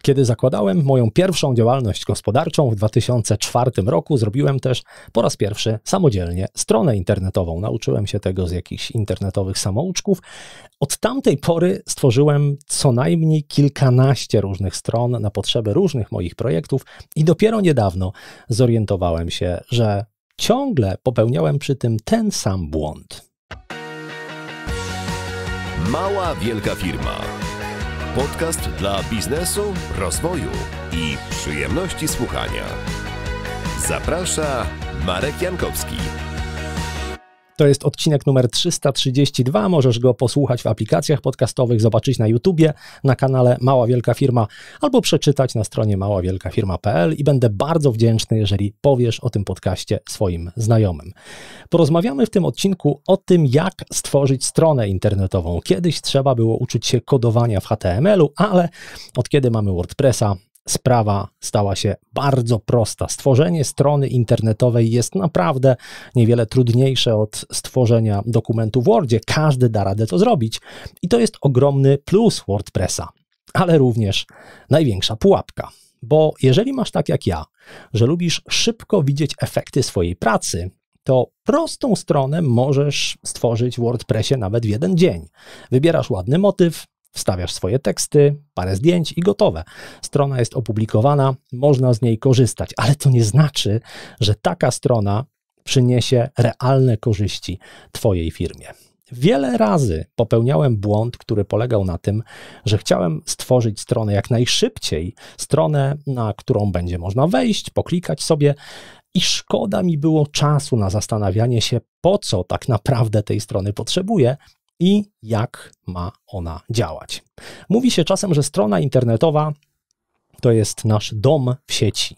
Kiedy zakładałem moją pierwszą działalność gospodarczą w 2004 roku, zrobiłem też po raz pierwszy samodzielnie stronę internetową. Nauczyłem się tego z jakichś internetowych samouczków. Od tamtej pory stworzyłem co najmniej kilkanaście różnych stron na potrzeby różnych moich projektów i dopiero niedawno zorientowałem się, że ciągle popełniałem przy tym ten sam błąd. Mała wielka firma. Podcast dla biznesu, rozwoju i przyjemności słuchania. Zaprasza Marek Jankowski. To jest odcinek numer 332. Możesz go posłuchać w aplikacjach podcastowych, zobaczyć na YouTubie, na kanale Mała Wielka Firma albo przeczytać na stronie maławielkafirma.pl i będę bardzo wdzięczny, jeżeli powiesz o tym podcaście swoim znajomym. Porozmawiamy w tym odcinku o tym, jak stworzyć stronę internetową. Kiedyś trzeba było uczyć się kodowania w HTML-u, ale od kiedy mamy WordPressa, sprawa stała się bardzo prosta. Stworzenie strony internetowej jest naprawdę niewiele trudniejsze od stworzenia dokumentu w Wordzie. Każdy da radę to zrobić i to jest ogromny plus WordPressa, ale również największa pułapka. Bo jeżeli masz tak jak ja, że lubisz szybko widzieć efekty swojej pracy, to prostą stronę możesz stworzyć w WordPressie nawet w jeden dzień. Wybierasz ładny motyw, wstawiasz swoje teksty, parę zdjęć i gotowe. Strona jest opublikowana, można z niej korzystać, ale to nie znaczy, że taka strona przyniesie realne korzyści Twojej firmie. Wiele razy popełniałem błąd, który polegał na tym, że chciałem stworzyć stronę jak najszybciej, stronę, na którą będzie można wejść, poklikać sobie i szkoda mi było czasu na zastanawianie się, po co tak naprawdę tej strony potrzebuję, i jak ma ona działać. Mówi się czasem, że strona internetowa to jest nasz dom w sieci.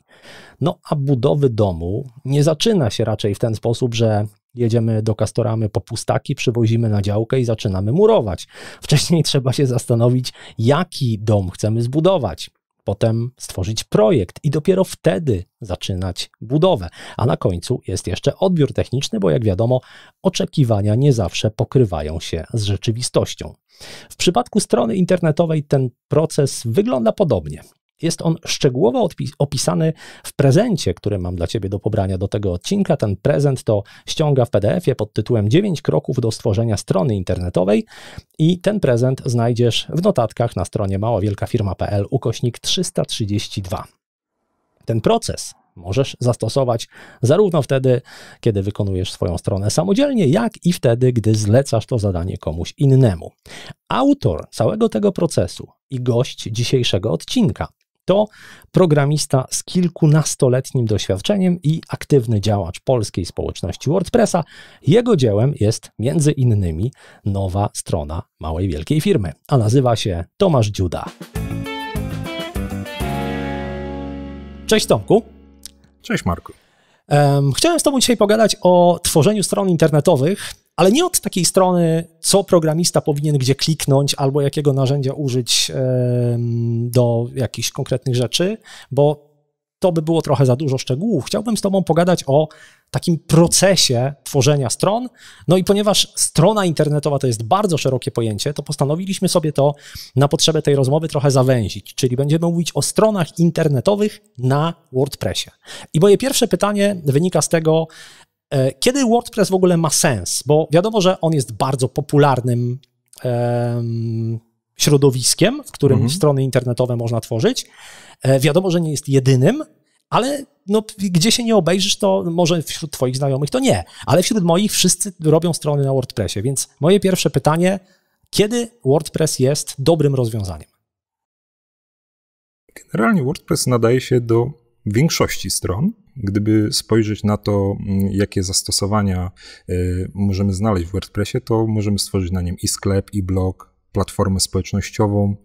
No a budowy domu nie zaczyna się raczej w ten sposób, że jedziemy do Castoramy po pustaki, przywozimy na działkę i zaczynamy murować. Wcześniej trzeba się zastanowić, jaki dom chcemy zbudować. Potem stworzyć projekt i dopiero wtedy zaczynać budowę. A na końcu jest jeszcze odbiór techniczny, bo jak wiadomo, oczekiwania nie zawsze pokrywają się z rzeczywistością. W przypadku strony internetowej ten proces wygląda podobnie. Jest on szczegółowo opisany w prezencie, który mam dla Ciebie do pobrania do tego odcinka. Ten prezent to ściąga w PDF-ie pod tytułem 9 kroków do stworzenia strony internetowej i ten prezent znajdziesz w notatkach na stronie maławielkafirma.pl/332. Ten proces możesz zastosować zarówno wtedy, kiedy wykonujesz swoją stronę samodzielnie, jak i wtedy, gdy zlecasz to zadanie komuś innemu. Autor całego tego procesu i gość dzisiejszego odcinka to programista z kilkunastoletnim doświadczeniem i aktywny działacz polskiej społeczności WordPressa. Jego dziełem jest między innymi nowa strona Małej Wielkiej Firmy, a nazywa się Tomasz Dziuda. Cześć Tomku. Cześć Marku. Chciałem z Tobą dzisiaj pogadać o tworzeniu stron internetowych, ale nie od takiej strony, co programista powinien gdzie kliknąć albo jakiego narzędzia użyć do jakichś konkretnych rzeczy, bo to by było trochę za dużo szczegółów. Chciałbym z Tobą pogadać o takim procesie tworzenia stron. No i ponieważ strona internetowa to jest bardzo szerokie pojęcie, to postanowiliśmy sobie to na potrzebę tej rozmowy trochę zawęzić, czyli będziemy mówić o stronach internetowych na WordPressie. I moje pierwsze pytanie wynika z tego, kiedy WordPress w ogóle ma sens? Bo wiadomo, że on jest bardzo popularnym środowiskiem, w którym strony internetowe można tworzyć. Wiadomo, że nie jest jedynym, ale no, gdzie się nie obejrzysz, to może wśród Twoich znajomych to nie, ale wśród moich wszyscy robią strony na WordPressie. Więc moje pierwsze pytanie, kiedy WordPress jest dobrym rozwiązaniem? Generalnie WordPress nadaje się do większości stron. Gdyby spojrzeć na to, jakie zastosowania możemy znaleźć w WordPressie, to możemy stworzyć na nim i sklep, i blog, platformę społecznościową,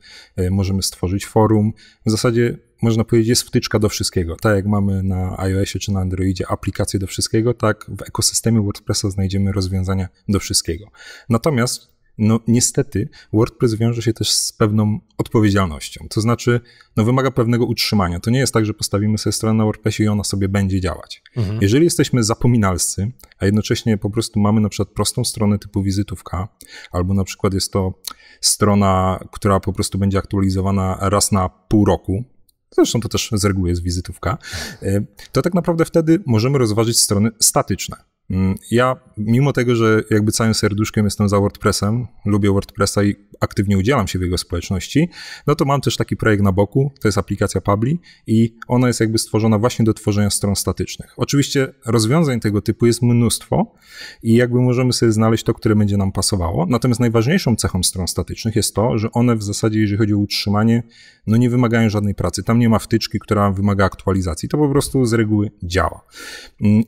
możemy stworzyć forum. W zasadzie można powiedzieć, jest wtyczka do wszystkiego. Tak jak mamy na iOSie czy na Androidzie aplikacje do wszystkiego, tak w ekosystemie WordPressa znajdziemy rozwiązania do wszystkiego. Natomiast no niestety WordPress wiąże się też z pewną odpowiedzialnością, to znaczy wymaga pewnego utrzymania. To nie jest tak, że postawimy sobie stronę na WordPressie i ona sobie będzie działać. Jeżeli jesteśmy zapominalscy, a jednocześnie po prostu mamy na przykład prostą stronę typu wizytówka, albo na przykład jest to strona, która po prostu będzie aktualizowana raz na pół roku, zresztą to też z reguły jest wizytówka, to tak naprawdę wtedy możemy rozważyć strony statyczne. Ja, mimo tego, że jakby całym serduszkiem jestem za WordPressem, lubię WordPressa i aktywnie udzielam się w jego społeczności, no to mam też taki projekt na boku, to jest aplikacja Publy i ona jest jakby stworzona właśnie do tworzenia stron statycznych. Oczywiście rozwiązań tego typu jest mnóstwo i jakby możemy sobie znaleźć to, które będzie nam pasowało, natomiast najważniejszą cechą stron statycznych jest to, że one w zasadzie, jeżeli chodzi o utrzymanie, no nie wymagają żadnej pracy. Tam nie ma wtyczki, która wymaga aktualizacji. To po prostu z reguły działa.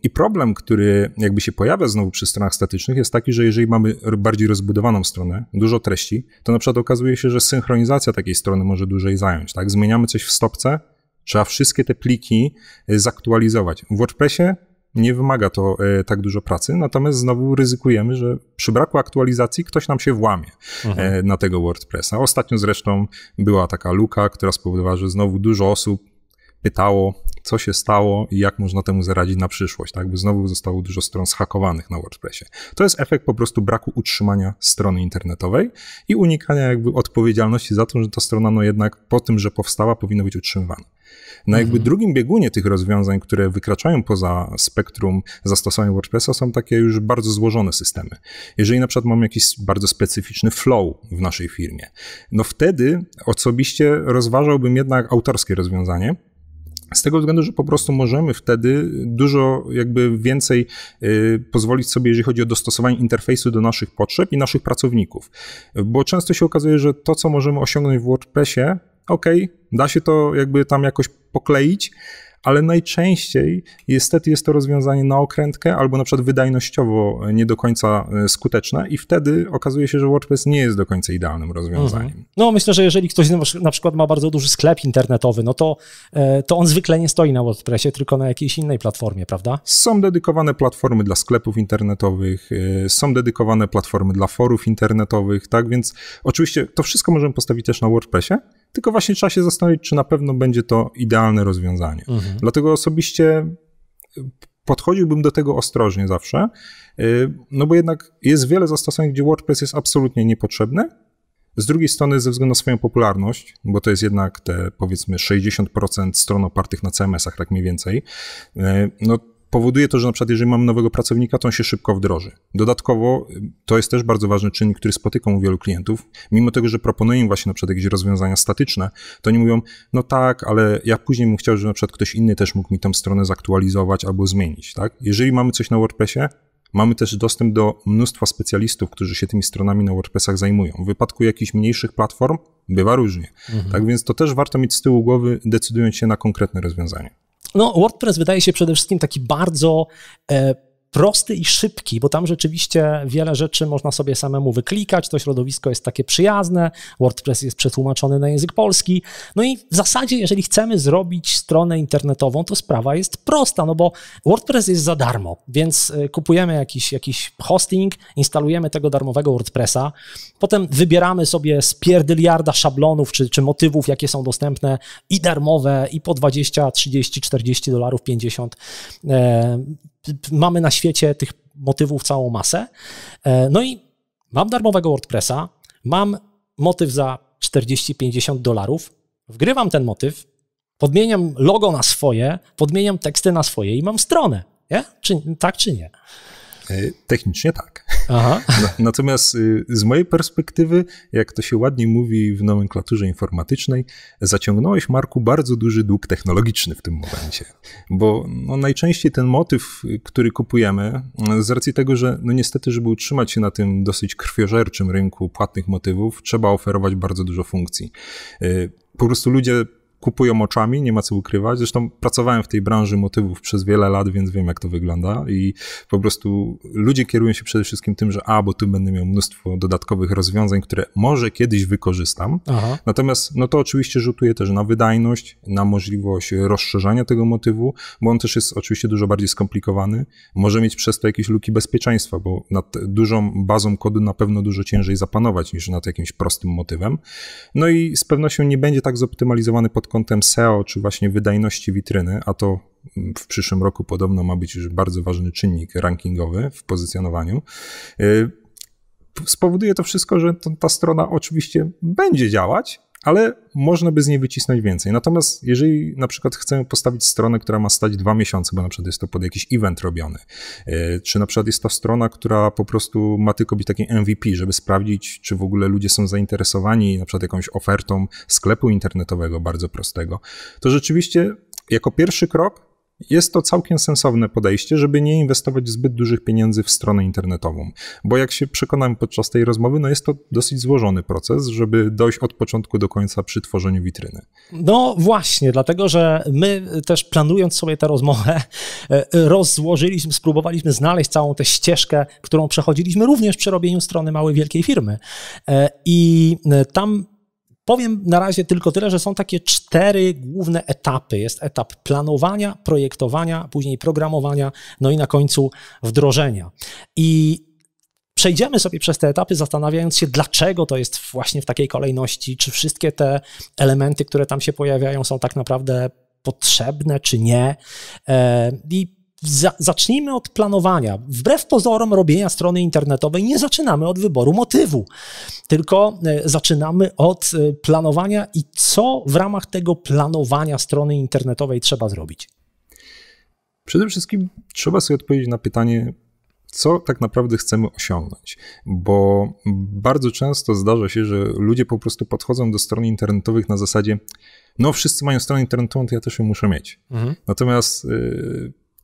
I problem, który jakby się pojawia znowu przy stronach statycznych jest taki, że jeżeli mamy bardziej rozbudowaną stronę, dużo treści, to na przykład okazuje się, że synchronizacja takiej strony może dłużej zająć. Tak? Zmieniamy coś w stopce, trzeba wszystkie te pliki zaktualizować. W WordPressie nie wymaga to tak dużo pracy, natomiast znowu ryzykujemy, że przy braku aktualizacji ktoś nam się włamie na tego WordPressa. Ostatnio zresztą była taka luka, która spowodowała, że znowu dużo osób pytało, co się stało i jak można temu zaradzić na przyszłość, tak? Bo znowu zostało dużo stron zhakowanych na WordPressie. To jest efekt po prostu braku utrzymania strony internetowej i unikania jakby odpowiedzialności za to, że ta strona no jednak po tym, że powstała, powinna być utrzymywana. Na jakby drugim biegunie tych rozwiązań, które wykraczają poza spektrum zastosowań WordPressa, są takie już bardzo złożone systemy. Jeżeli na przykład mamy jakiś bardzo specyficzny flow w naszej firmie, no wtedy osobiście rozważałbym jednak autorskie rozwiązanie, z tego względu, że po prostu możemy wtedy dużo jakby więcej pozwolić sobie, jeżeli chodzi o dostosowanie interfejsu do naszych potrzeb i naszych pracowników. Bo często się okazuje, że to, co możemy osiągnąć w WordPressie, da się to jakby tam jakoś pokleić, ale najczęściej niestety jest to rozwiązanie na okrętkę albo na przykład wydajnościowo nie do końca skuteczne i wtedy okazuje się, że WordPress nie jest do końca idealnym rozwiązaniem. No myślę, że jeżeli ktoś na przykład ma bardzo duży sklep internetowy, no to on zwykle nie stoi na WordPressie, tylko na jakiejś innej platformie, prawda? Są dedykowane platformy dla sklepów internetowych, są dedykowane platformy dla forów internetowych, tak, więc oczywiście to wszystko możemy postawić też na WordPressie, tylko właśnie trzeba się zastanowić, czy na pewno będzie to idealne rozwiązanie. Dlatego osobiście podchodziłbym do tego ostrożnie zawsze, no bo jednak jest wiele zastosowań, gdzie WordPress jest absolutnie niepotrzebny. Z drugiej strony ze względu na swoją popularność, bo to jest jednak te powiedzmy 60% stron opartych na CMS-ach, tak mniej więcej, no powoduje to, że na przykład jeżeli mamy nowego pracownika, to on się szybko wdroży. Dodatkowo to jest też bardzo ważny czynnik, który spotykam u wielu klientów. Mimo tego, że proponuję im właśnie na przykład jakieś rozwiązania statyczne, to oni mówią, no tak, ale ja później bym chciał, żeby na przykład ktoś inny też mógł mi tę stronę zaktualizować albo zmienić. Tak? Jeżeli mamy coś na WordPressie, mamy też dostęp do mnóstwa specjalistów, którzy się tymi stronami na WordPressach zajmują. W wypadku jakichś mniejszych platform bywa różnie. Tak więc to też warto mieć z tyłu głowy, decydując się na konkretne rozwiązanie. No, WordPress wydaje się przede wszystkim taki bardzo prosty i szybki, bo tam rzeczywiście wiele rzeczy można sobie samemu wyklikać, to środowisko jest takie przyjazne, WordPress jest przetłumaczony na język polski, no i w zasadzie jeżeli chcemy zrobić stronę internetową, to sprawa jest prosta, no bo WordPress jest za darmo, więc kupujemy jakiś hosting, instalujemy tego darmowego WordPressa, potem wybieramy sobie z pierdyliarda szablonów czy motywów, jakie są dostępne i darmowe, i po 20, 30, 40 dolarów, 50. Mamy na świecie tych motywów całą masę. No i mam darmowego WordPressa, mam motyw za 40-50 dolarów, wgrywam ten motyw, podmieniam logo na swoje, podmieniam teksty na swoje i mam stronę. Nie? Tak czy nie? Technicznie tak. Aha. Natomiast z mojej perspektywy, jak to się ładnie mówi w nomenklaturze informatycznej, zaciągnąłeś, Marku, bardzo duży dług technologiczny w tym momencie. Bo no, najczęściej ten motyw, który kupujemy, z racji tego, że no niestety, żeby utrzymać się na tym dosyć krwiożerczym rynku płatnych motywów, trzeba oferować bardzo dużo funkcji. Po prostu ludzie kupują oczami, nie ma co ukrywać. Zresztą pracowałem w tej branży motywów przez wiele lat, więc wiem, jak to wygląda i po prostu ludzie kierują się przede wszystkim tym, że bo tu będę miał mnóstwo dodatkowych rozwiązań, które może kiedyś wykorzystam. Aha. Natomiast no to oczywiście rzutuje też na wydajność, na możliwość rozszerzania tego motywu, bo on też jest oczywiście dużo bardziej skomplikowany. Może mieć przez to jakieś luki bezpieczeństwa, bo nad dużą bazą kodu na pewno dużo ciężej zapanować niż nad jakimś prostym motywem. No i z pewnością nie będzie tak zoptymalizowany pod kątem SEO, czy właśnie wydajności witryny, a to w przyszłym roku podobno ma być już bardzo ważny czynnik rankingowy w pozycjonowaniu. Spowoduje to wszystko, że ta strona oczywiście będzie działać, ale można by z niej wycisnąć więcej. Natomiast jeżeli na przykład chcemy postawić stronę, która ma stać 2 miesiące, bo na przykład jest to pod jakiś event robiony, czy na przykład jest to strona, która po prostu ma tylko być taki MVP, żeby sprawdzić, czy w ogóle ludzie są zainteresowani na przykład jakąś ofertą sklepu internetowego bardzo prostego, to rzeczywiście jako pierwszy krok jest to całkiem sensowne podejście, żeby nie inwestować zbyt dużych pieniędzy w stronę internetową, bo jak się przekonałem podczas tej rozmowy, no jest to dosyć złożony proces, żeby dojść od początku do końca przy tworzeniu witryny. No właśnie, dlatego że my też planując sobie tę rozmowę, rozłożyliśmy, spróbowaliśmy znaleźć całą tę ścieżkę, którą przechodziliśmy również przy robieniu strony małej, wielkiej firmy. I tam powiem na razie tylko tyle, że są takie 4 główne etapy. Jest etap planowania, projektowania, później programowania, no i na końcu wdrożenia. I przejdziemy sobie przez te etapy, zastanawiając się, dlaczego to jest właśnie w takiej kolejności, czy wszystkie te elementy, które tam się pojawiają, są tak naprawdę potrzebne, czy nie. I zacznijmy od planowania. Wbrew pozorom robienia strony internetowej nie zaczynamy od wyboru motywu, tylko zaczynamy od planowania i co w ramach tego planowania strony internetowej trzeba zrobić. Przede wszystkim trzeba sobie odpowiedzieć na pytanie, co tak naprawdę chcemy osiągnąć, bo bardzo często zdarza się, że ludzie po prostu podchodzą do stron internetowych na zasadzie, no wszyscy mają stronę internetową, to ja też ją muszę mieć. Natomiast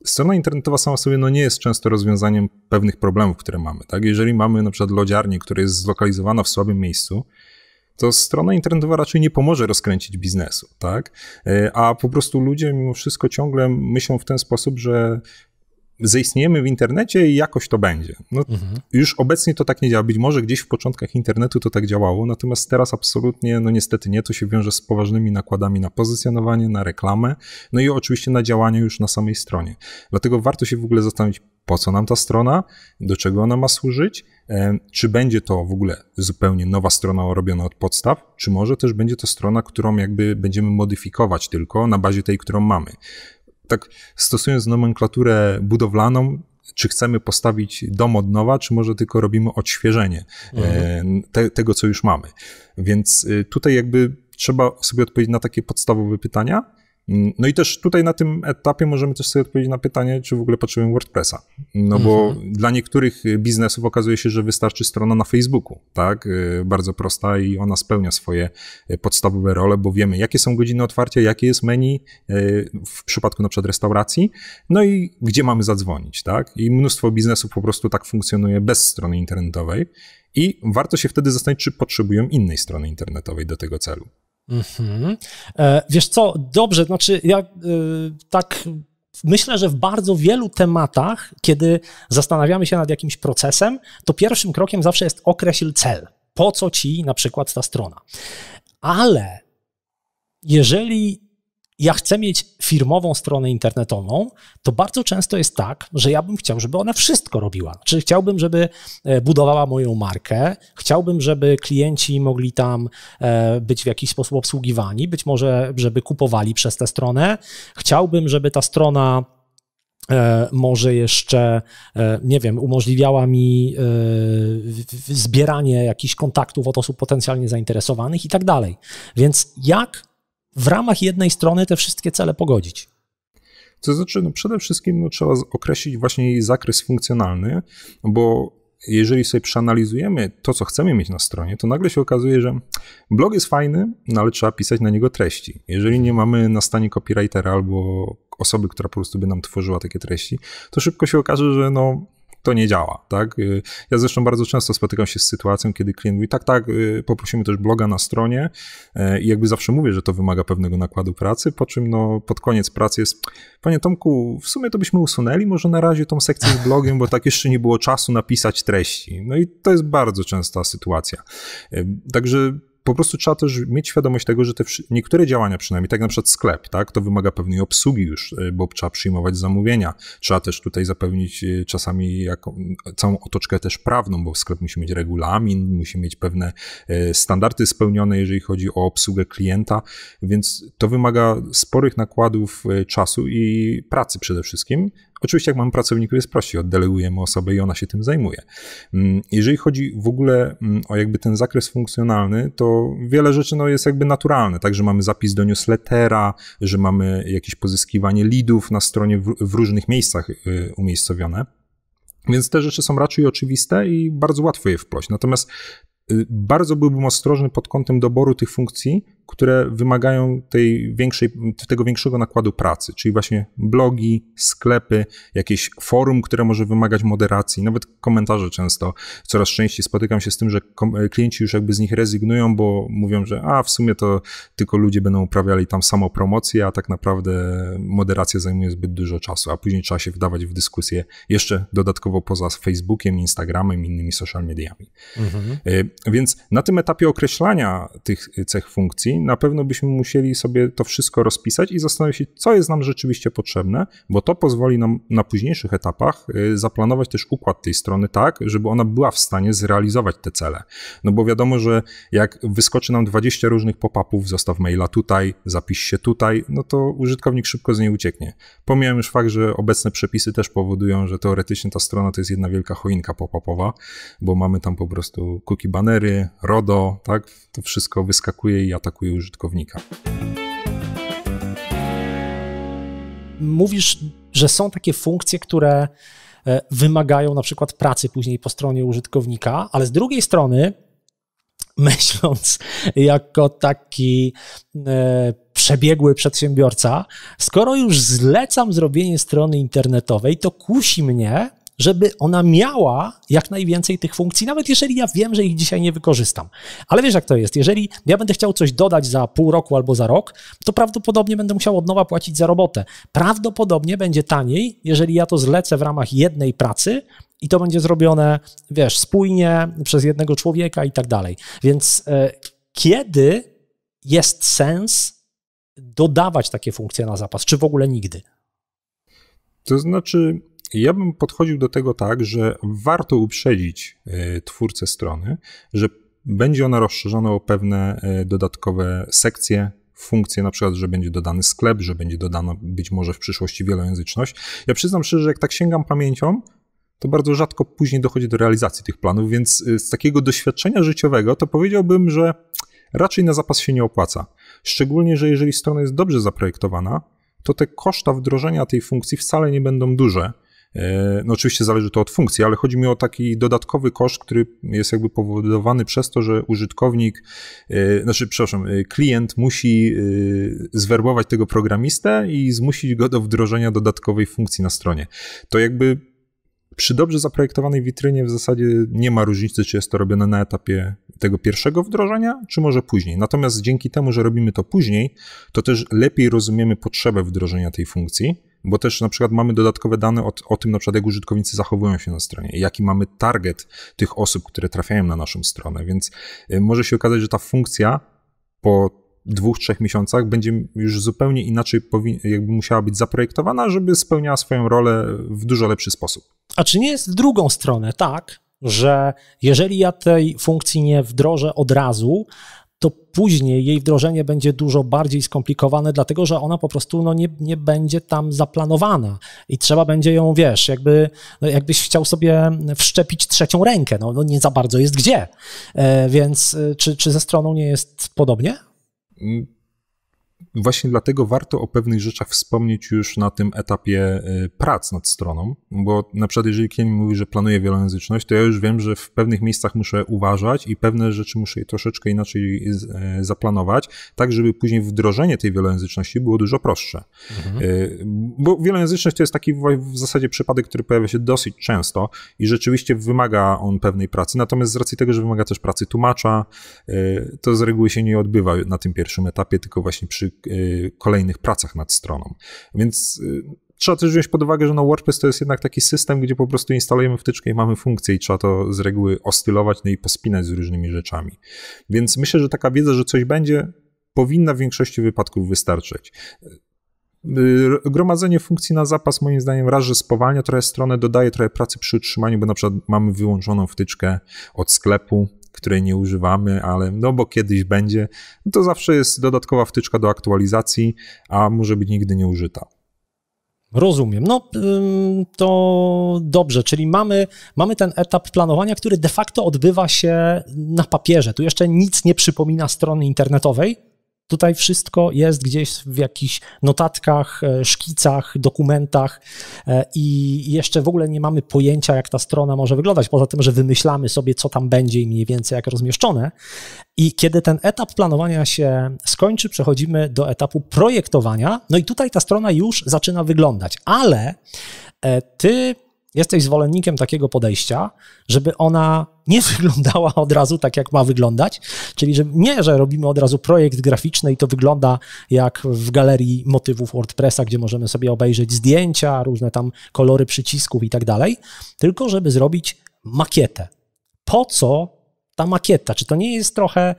strona internetowa sama sobie no nie jest często rozwiązaniem pewnych problemów, które mamy. Tak? Jeżeli mamy na przykład lodziarnię, która jest zlokalizowana w słabym miejscu, to strona internetowa raczej nie pomoże rozkręcić biznesu. Tak? A po prostu ludzie mimo wszystko ciągle myślą w ten sposób, że zaistniejemy w internecie i jakoś to będzie. No, już obecnie to tak nie działa. Być może gdzieś w początkach internetu to tak działało, natomiast teraz absolutnie, no niestety nie. To się wiąże z poważnymi nakładami na pozycjonowanie, na reklamę, no i oczywiście na działanie już na samej stronie. Dlatego warto się w ogóle zastanowić, po co nam ta strona, do czego ona ma służyć, czy będzie to w ogóle zupełnie nowa strona robiona od podstaw, czy może też będzie to strona, którą jakby będziemy modyfikować tylko na bazie tej, którą mamy. Tak stosując nomenklaturę budowlaną, czy chcemy postawić dom od nowa, czy może tylko robimy odświeżenie tego, co już mamy. Więc tutaj jakby trzeba sobie odpowiedzieć na takie podstawowe pytania. No i też tutaj na tym etapie możemy też sobie odpowiedzieć na pytanie, czy w ogóle potrzebujemy WordPressa. No bo dla niektórych biznesów okazuje się, że wystarczy strona na Facebooku, tak? Bardzo prosta i ona spełnia swoje podstawowe role, bo wiemy, jakie są godziny otwarcia, jakie jest menu w przypadku na przykład restauracji, no i gdzie mamy zadzwonić, tak? I mnóstwo biznesów po prostu tak funkcjonuje bez strony internetowej i warto się wtedy zastanowić, czy potrzebują innej strony internetowej do tego celu. Wiesz co, dobrze, znaczy ja tak myślę, że w bardzo wielu tematach, kiedy zastanawiamy się nad jakimś procesem, to pierwszym krokiem zawsze jest określ cel. Po co ci na przykład ta strona? Ale jeżeli ja chcę mieć firmową stronę internetową, to bardzo często jest tak, że ja bym chciał, żeby ona wszystko robiła. Czyli chciałbym, żeby budowała moją markę, chciałbym, żeby klienci mogli tam być w jakiś sposób obsługiwani, być może, żeby kupowali przez tę stronę. Chciałbym, żeby ta strona może jeszcze, nie wiem, umożliwiała mi zbieranie jakichś kontaktów od osób potencjalnie zainteresowanych i tak dalej. Więc jak w ramach jednej strony te wszystkie cele pogodzić? To znaczy, no przede wszystkim trzeba określić właśnie jej zakres funkcjonalny, bo jeżeli sobie przeanalizujemy to, co chcemy mieć na stronie, to nagle się okazuje, że blog jest fajny, no ale trzeba pisać na niego treści. Jeżeli nie mamy na stanie copywritera albo osoby, która po prostu by nam tworzyła takie treści, to szybko się okaże, że no to nie działa, tak? Ja zresztą bardzo często spotykam się z sytuacją, kiedy klient mówi, tak, poprosimy też bloga na stronie i jakby zawsze mówię, że to wymaga pewnego nakładu pracy, po czym no pod koniec pracy jest, panie Tomku, w sumie to byśmy usunęli może na razie tą sekcję z blogiem, bo tak jeszcze nie było czasu napisać treści. No i to jest bardzo częsta sytuacja. Także po prostu trzeba też mieć świadomość tego, że te niektóre działania przynajmniej, tak na przykład sklep, tak, to wymaga pewnej obsługi już, bo trzeba przyjmować zamówienia. Trzeba też tutaj zapewnić czasami całą otoczkę też prawną, bo sklep musi mieć regulamin, musi mieć pewne standardy spełnione, jeżeli chodzi o obsługę klienta, więc to wymaga sporych nakładów czasu i pracy przede wszystkim. Oczywiście jak mamy pracowników jest prościej, oddelegujemy osobę i ona się tym zajmuje. Jeżeli chodzi w ogóle o jakby ten zakres funkcjonalny, to wiele rzeczy jest jakby naturalne, także mamy zapis do newslettera, że mamy jakieś pozyskiwanie leadów na stronie w różnych miejscach umiejscowione, więc te rzeczy są raczej oczywiste i bardzo łatwo je wpleść. Natomiast bardzo byłbym ostrożny pod kątem doboru tych funkcji, które wymagają tego większego nakładu pracy, czyli właśnie blogi, sklepy, jakieś forum, które może wymagać moderacji, nawet komentarze często. Coraz częściej spotykam się z tym, że klienci już jakby z nich rezygnują, bo mówią, że w sumie to tylko ludzie będą uprawiali tam samopromocję, a tak naprawdę moderacja zajmuje zbyt dużo czasu, a później trzeba się wdawać w dyskusję jeszcze dodatkowo poza Facebookiem, Instagramem i innymi social mediami. Więc na tym etapie określania tych cech funkcji na pewno byśmy musieli sobie to wszystko rozpisać i zastanowić się, co jest nam rzeczywiście potrzebne, bo to pozwoli nam na późniejszych etapach zaplanować też układ tej strony tak, żeby ona była w stanie zrealizować te cele. No bo wiadomo, że jak wyskoczy nam 20 różnych pop-upów, zostaw maila tutaj, zapisz się tutaj, no to użytkownik szybko z niej ucieknie. Pomijam już fakt, że obecne przepisy też powodują, że teoretycznie ta strona to jest jedna wielka choinka pop-upowa, bo mamy tam po prostu cookie banery, RODO, tak? To wszystko wyskakuje i atakuje użytkownika. Mówisz, że są takie funkcje, które wymagają na przykład pracy później po stronie użytkownika, ale z drugiej strony, myśląc jako taki przebiegły przedsiębiorca, skoro już zlecam zrobienie strony internetowej, to kusi mnie, żeby ona miała jak najwięcej tych funkcji, nawet jeżeli ja wiem, że ich dzisiaj nie wykorzystam. Ale wiesz, jak to jest. Jeżeli ja będę chciał coś dodać za pół roku albo za rok, to prawdopodobnie będę musiał od nowa płacić za robotę. Prawdopodobnie będzie taniej, jeżeli ja to zlecę w ramach jednej pracy i to będzie zrobione, wiesz, spójnie przez jednego człowieka i tak dalej. Więc kiedy jest sens dodawać takie funkcje na zapas, czy w ogóle nigdy? To znaczy, ja bym podchodził do tego tak, że warto uprzedzić twórcę strony, że będzie ona rozszerzona o pewne dodatkowe sekcje, funkcje, na przykład, że będzie dodany sklep, że będzie dodana być może w przyszłości wielojęzyczność. Ja przyznam szczerze, że jak tak sięgam pamięcią, to bardzo rzadko później dochodzi do realizacji tych planów, więc z takiego doświadczenia życiowego to powiedziałbym, że raczej na zapas się nie opłaca. Szczególnie, że jeżeli strona jest dobrze zaprojektowana, to te koszta wdrożenia tej funkcji wcale nie będą duże. No oczywiście zależy to od funkcji, ale chodzi mi o taki dodatkowy koszt, który jest jakby powodowany przez to, że klient musi zwerbować tego programistę i zmusić go do wdrożenia dodatkowej funkcji na stronie. To jakby przy dobrze zaprojektowanej witrynie w zasadzie nie ma różnicy, czy jest to robione na etapie tego pierwszego wdrożenia, czy może później. Natomiast dzięki temu, że robimy to później, to też lepiej rozumiemy potrzebę wdrożenia tej funkcji, bo też na przykład mamy dodatkowe dane o tym, na przykład jak użytkownicy zachowują się na stronie, jaki mamy target tych osób, które trafiają na naszą stronę, więc może się okazać, że ta funkcja po 2-3 miesiącach będzie już zupełnie inaczej jakby musiała być zaprojektowana, żeby spełniała swoją rolę w dużo lepszy sposób. A czy nie jest w drugą stronę tak, że jeżeli ja tej funkcji nie wdrożę od razu, to później jej wdrożenie będzie dużo bardziej skomplikowane, dlatego że ona po prostu nie będzie tam zaplanowana i trzeba będzie ją, wiesz, jakbyś chciał sobie wszczepić trzecią rękę, nie za bardzo jest gdzie. Więc czy ze stroną nie jest podobnie? Właśnie dlatego warto o pewnych rzeczach wspomnieć już na tym etapie prac nad stroną, bo na przykład jeżeli klient mówi, że planuje wielojęzyczność, to ja już wiem, że w pewnych miejscach muszę uważać i pewne rzeczy muszę troszeczkę inaczej zaplanować, tak żeby później wdrożenie tej wielojęzyczności było dużo prostsze. Bo wielojęzyczność to jest taki w zasadzie przypadek, który pojawia się dosyć często i rzeczywiście wymaga on pewnej pracy, natomiast z racji tego, że wymaga też pracy tłumacza, to z reguły się nie odbywa na tym pierwszym etapie, tylko właśnie przy kolejnych pracach nad stroną. Więc trzeba też wziąć pod uwagę, że WordPress to jest jednak taki system, gdzie po prostu instalujemy wtyczkę i mamy funkcję i trzeba to z reguły ostylować, i pospinać z różnymi rzeczami. Więc myślę, że taka wiedza, że coś będzie, powinna w większości wypadków wystarczyć. Gromadzenie funkcji na zapas moim zdaniem raz, że spowalnia trochę stronę, dodaje trochę pracy przy utrzymaniu, bo na przykład mamy wyłączoną wtyczkę od sklepu, której nie używamy, ale bo kiedyś będzie, to zawsze jest dodatkowa wtyczka do aktualizacji, a może być nigdy nie użyta. Rozumiem. No to dobrze, czyli mamy ten etap planowania, który de facto odbywa się na papierze. Tu jeszcze nic nie przypomina strony internetowej. Tutaj wszystko jest gdzieś w jakichś notatkach, szkicach, dokumentach i jeszcze w ogóle nie mamy pojęcia, jak ta strona może wyglądać, poza tym, że wymyślamy sobie, co tam będzie i mniej więcej jak rozmieszczone. I kiedy ten etap planowania się skończy, przechodzimy do etapu projektowania, no i tutaj ta strona już zaczyna wyglądać, ale ty jesteś zwolennikiem takiego podejścia, żeby ona nie wyglądała od razu tak, jak ma wyglądać, czyli że robimy od razu projekt graficzny i to wygląda jak w galerii motywów WordPressa, gdzie możemy sobie obejrzeć zdjęcia, różne tam kolory przycisków i tak dalej, tylko żeby zrobić makietę. Po co ta makieta? Czy to nie jest trochę,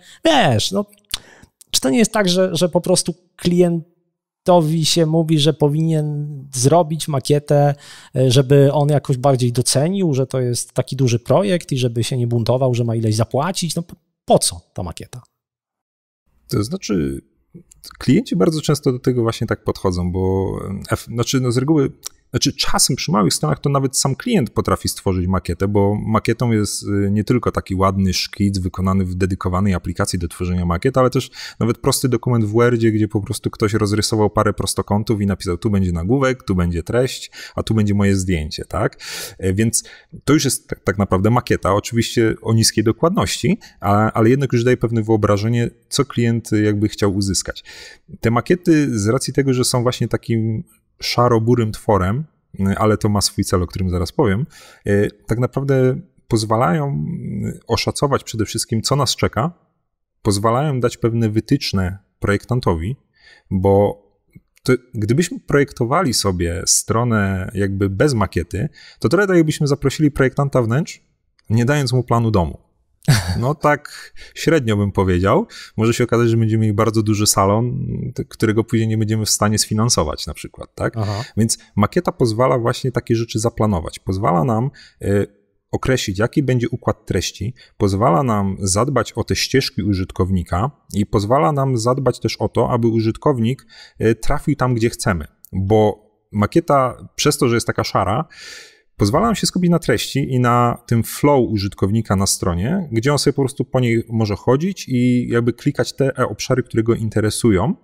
czy to nie jest tak, że po prostu klientowi się mówi, że powinien zrobić makietę, żeby on jakoś bardziej docenił, że to jest taki duży projekt i żeby się nie buntował, że ma ileś zapłacić. No po co ta makieta? To znaczy, klienci bardzo często do tego właśnie tak podchodzą, bo z reguły czasem przy małych stronach to nawet sam klient potrafi stworzyć makietę, bo makietą jest nie tylko taki ładny szkic wykonany w dedykowanej aplikacji do tworzenia makiet, ale też nawet prosty dokument w Wordzie, gdzie po prostu ktoś rozrysował parę prostokątów i napisał, tu będzie nagłówek, tu będzie treść, a tu będzie moje zdjęcie, tak? Więc to już jest tak naprawdę makieta, oczywiście o niskiej dokładności, ale jednak już daje pewne wyobrażenie, co klient jakby chciał uzyskać. Te makiety z racji tego, że są właśnie takim szaro-burym tworem, ale to ma swój cel, o którym zaraz powiem, tak naprawdę pozwalają oszacować przede wszystkim, co nas czeka, pozwalają dać pewne wytyczne projektantowi, bo gdybyśmy projektowali sobie stronę jakby bez makiety, to trochę tak jakbyśmy zaprosili projektanta wnętrz, nie dając mu planu domu. No tak średnio bym powiedział. Może się okazać, że będziemy mieli bardzo duży salon, którego później nie będziemy w stanie sfinansować na przykład, tak? Aha. Więc makieta pozwala właśnie takie rzeczy zaplanować. Pozwala nam określić, jaki będzie układ treści, pozwala nam zadbać o te ścieżki użytkownika i pozwala nam zadbać też o to, aby użytkownik trafił tam, gdzie chcemy, bo makieta przez to, że jest taka szara, pozwala nam się skupić na treści i na tym flow użytkownika na stronie, gdzie on sobie po prostu po niej może chodzić i jakby klikać te obszary, które go interesują.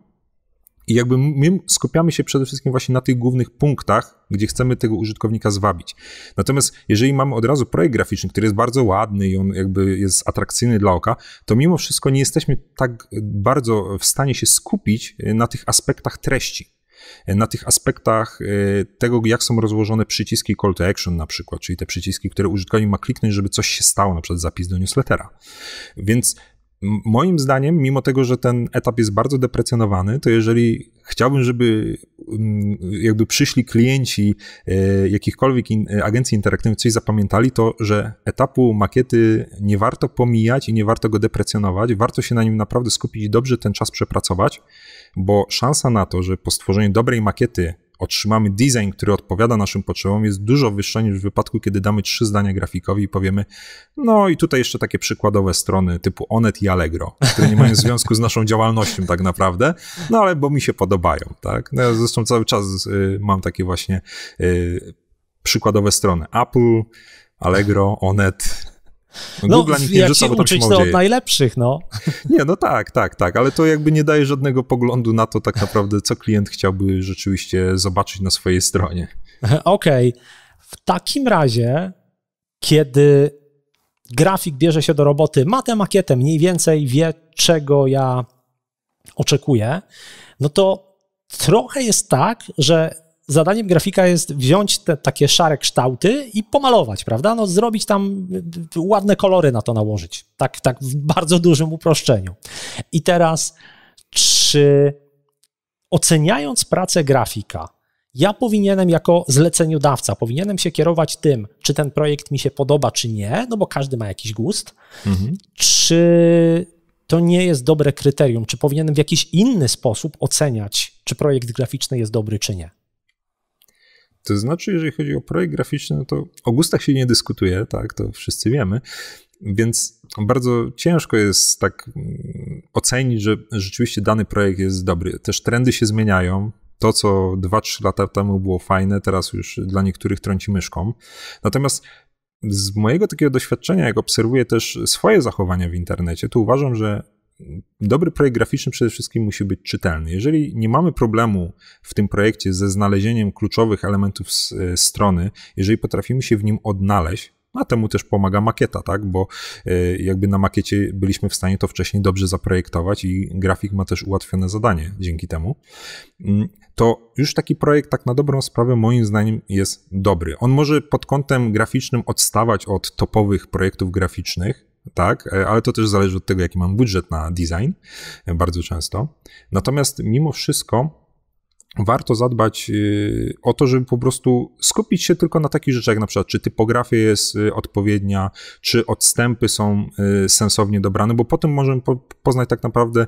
I jakby my skupiamy się przede wszystkim właśnie na tych głównych punktach, gdzie chcemy tego użytkownika zwabić. Natomiast jeżeli mamy od razu projekt graficzny, który jest bardzo ładny i on jakby jest atrakcyjny dla oka, to mimo wszystko nie jesteśmy tak bardzo w stanie się skupić na tych aspektach treści. Na tych aspektach tego, jak są rozłożone przyciski call to action na przykład, czyli te przyciski, które użytkownik ma kliknąć, żeby coś się stało, na przykład zapis do newslettera. Więc moim zdaniem, mimo tego, że ten etap jest bardzo deprecjonowany, to jeżeli chciałbym, żeby jakby przyszli klienci jakichkolwiek agencji interaktywnych coś zapamiętali, to że etapu makiety nie warto pomijać i nie warto go deprecjonować, warto się na nim naprawdę skupić i dobrze ten czas przepracować, bo szansa na to, że po stworzeniu dobrej makiety otrzymamy design, który odpowiada naszym potrzebom, jest dużo wyższa niż w wypadku, kiedy damy 3 zdania grafikowi i powiemy, no i tutaj jeszcze takie przykładowe strony typu Onet i Allegro, które nie mają związku z naszą działalnością tak naprawdę, no ale bo mi się podobają, tak? No ja zresztą cały czas mam takie właśnie przykładowe strony Apple, Allegro, Onet. Google nikt nie wrzuca, bo tam się to od najlepszych, no. Nie, no tak, ale to jakby nie daje żadnego poglądu na to tak naprawdę, co klient chciałby rzeczywiście zobaczyć na swojej stronie. Okej. W takim razie, kiedy grafik bierze się do roboty, ma tę makietę, mniej więcej wie, czego ja oczekuję, no to trochę jest tak, że zadaniem grafika jest wziąć te takie szare kształty i pomalować, prawda? No zrobić tam ładne kolory na to nałożyć. Tak w bardzo dużym uproszczeniu. I teraz, czy oceniając pracę grafika, ja powinienem jako zleceniodawca, powinienem się kierować tym, czy ten projekt mi się podoba, czy nie, no bo każdy ma jakiś gust, czy to nie jest dobre kryterium, czy powinienem w jakiś inny sposób oceniać, czy projekt graficzny jest dobry, czy nie? To znaczy, jeżeli chodzi o projekt graficzny, no to o gustach się nie dyskutuje, tak, to wszyscy wiemy, więc bardzo ciężko jest tak ocenić, że rzeczywiście dany projekt jest dobry. Też trendy się zmieniają, To, co 2-3 lata temu było fajne, teraz już dla niektórych trąci myszką. Natomiast z mojego takiego doświadczenia, jak obserwuję też swoje zachowania w internecie, to uważam, że dobry projekt graficzny przede wszystkim musi być czytelny. Jeżeli nie mamy problemu w tym projekcie ze znalezieniem kluczowych elementów strony, jeżeli potrafimy się w nim odnaleźć, a temu też pomaga makieta, tak? Bo jakby na makiecie byliśmy w stanie to wcześniej dobrze zaprojektować i grafik ma też ułatwione zadanie dzięki temu, to już taki projekt tak na dobrą sprawę moim zdaniem jest dobry. On może pod kątem graficznym odstawać od topowych projektów graficznych, tak, ale to też zależy od tego, jaki mam budżet na design, bardzo często. Natomiast mimo wszystko warto zadbać o to, żeby po prostu skupić się tylko na takich rzeczach, jak na przykład, czy typografia jest odpowiednia, czy odstępy są sensownie dobrane, bo potem możemy poznać tak naprawdę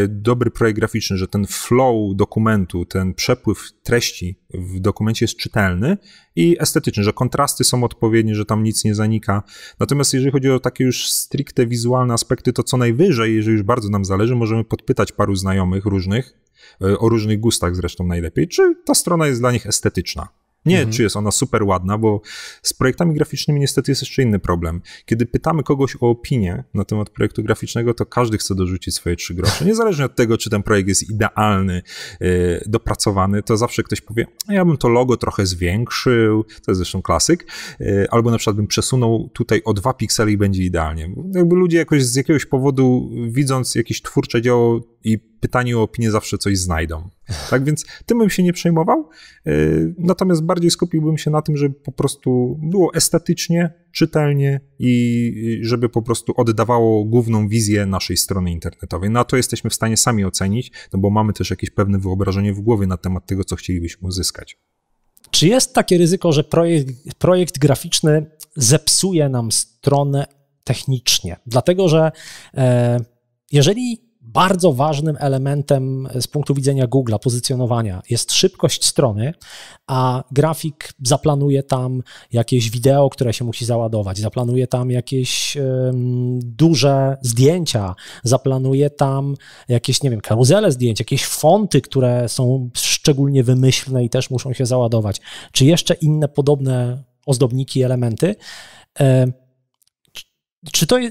dobry projekt graficzny, że ten flow dokumentu, ten przepływ treści w dokumencie jest czytelny i estetyczny, że kontrasty są odpowiednie, że tam nic nie zanika. Natomiast jeżeli chodzi o takie już stricte wizualne aspekty, to co najwyżej, jeżeli już bardzo nam zależy, możemy podpytać paru znajomych różnych, o różnych gustach zresztą najlepiej, czy ta strona jest dla nich estetyczna. Nie, czy jest ona super ładna, bo z projektami graficznymi niestety jest jeszcze inny problem. Kiedy pytamy kogoś o opinię na temat projektu graficznego, to każdy chce dorzucić swoje 3 grosze. Niezależnie od tego, czy ten projekt jest idealny, dopracowany, to zawsze ktoś powie, ja bym to logo trochę zwiększył, to jest zresztą klasyk, albo na przykład bym przesunął tutaj o 2 piksele i będzie idealnie. Jakby ludzie jakoś z jakiegoś powodu, widząc jakieś twórcze dzieło i pytanie o opinię, zawsze coś znajdą. Tak więc tym bym się nie przejmował, natomiast bardziej skupiłbym się na tym, żeby po prostu było estetycznie, czytelnie i żeby po prostu oddawało główną wizję naszej strony internetowej. No a to jesteśmy w stanie sami ocenić, no bo mamy też jakieś pewne wyobrażenie w głowie na temat tego, co chcielibyśmy uzyskać. Czy jest takie ryzyko, że projekt graficzny zepsuje nam stronę technicznie? Dlatego, że jeżeli bardzo ważnym elementem z punktu widzenia Google'a, pozycjonowania jest szybkość strony, a grafik zaplanuje tam jakieś wideo, które się musi załadować, zaplanuje tam jakieś duże zdjęcia, zaplanuje tam jakieś, nie wiem, karuzele zdjęć, jakieś fonty, które są szczególnie wymyślne i też muszą się załadować, czy jeszcze inne podobne ozdobniki, elementy.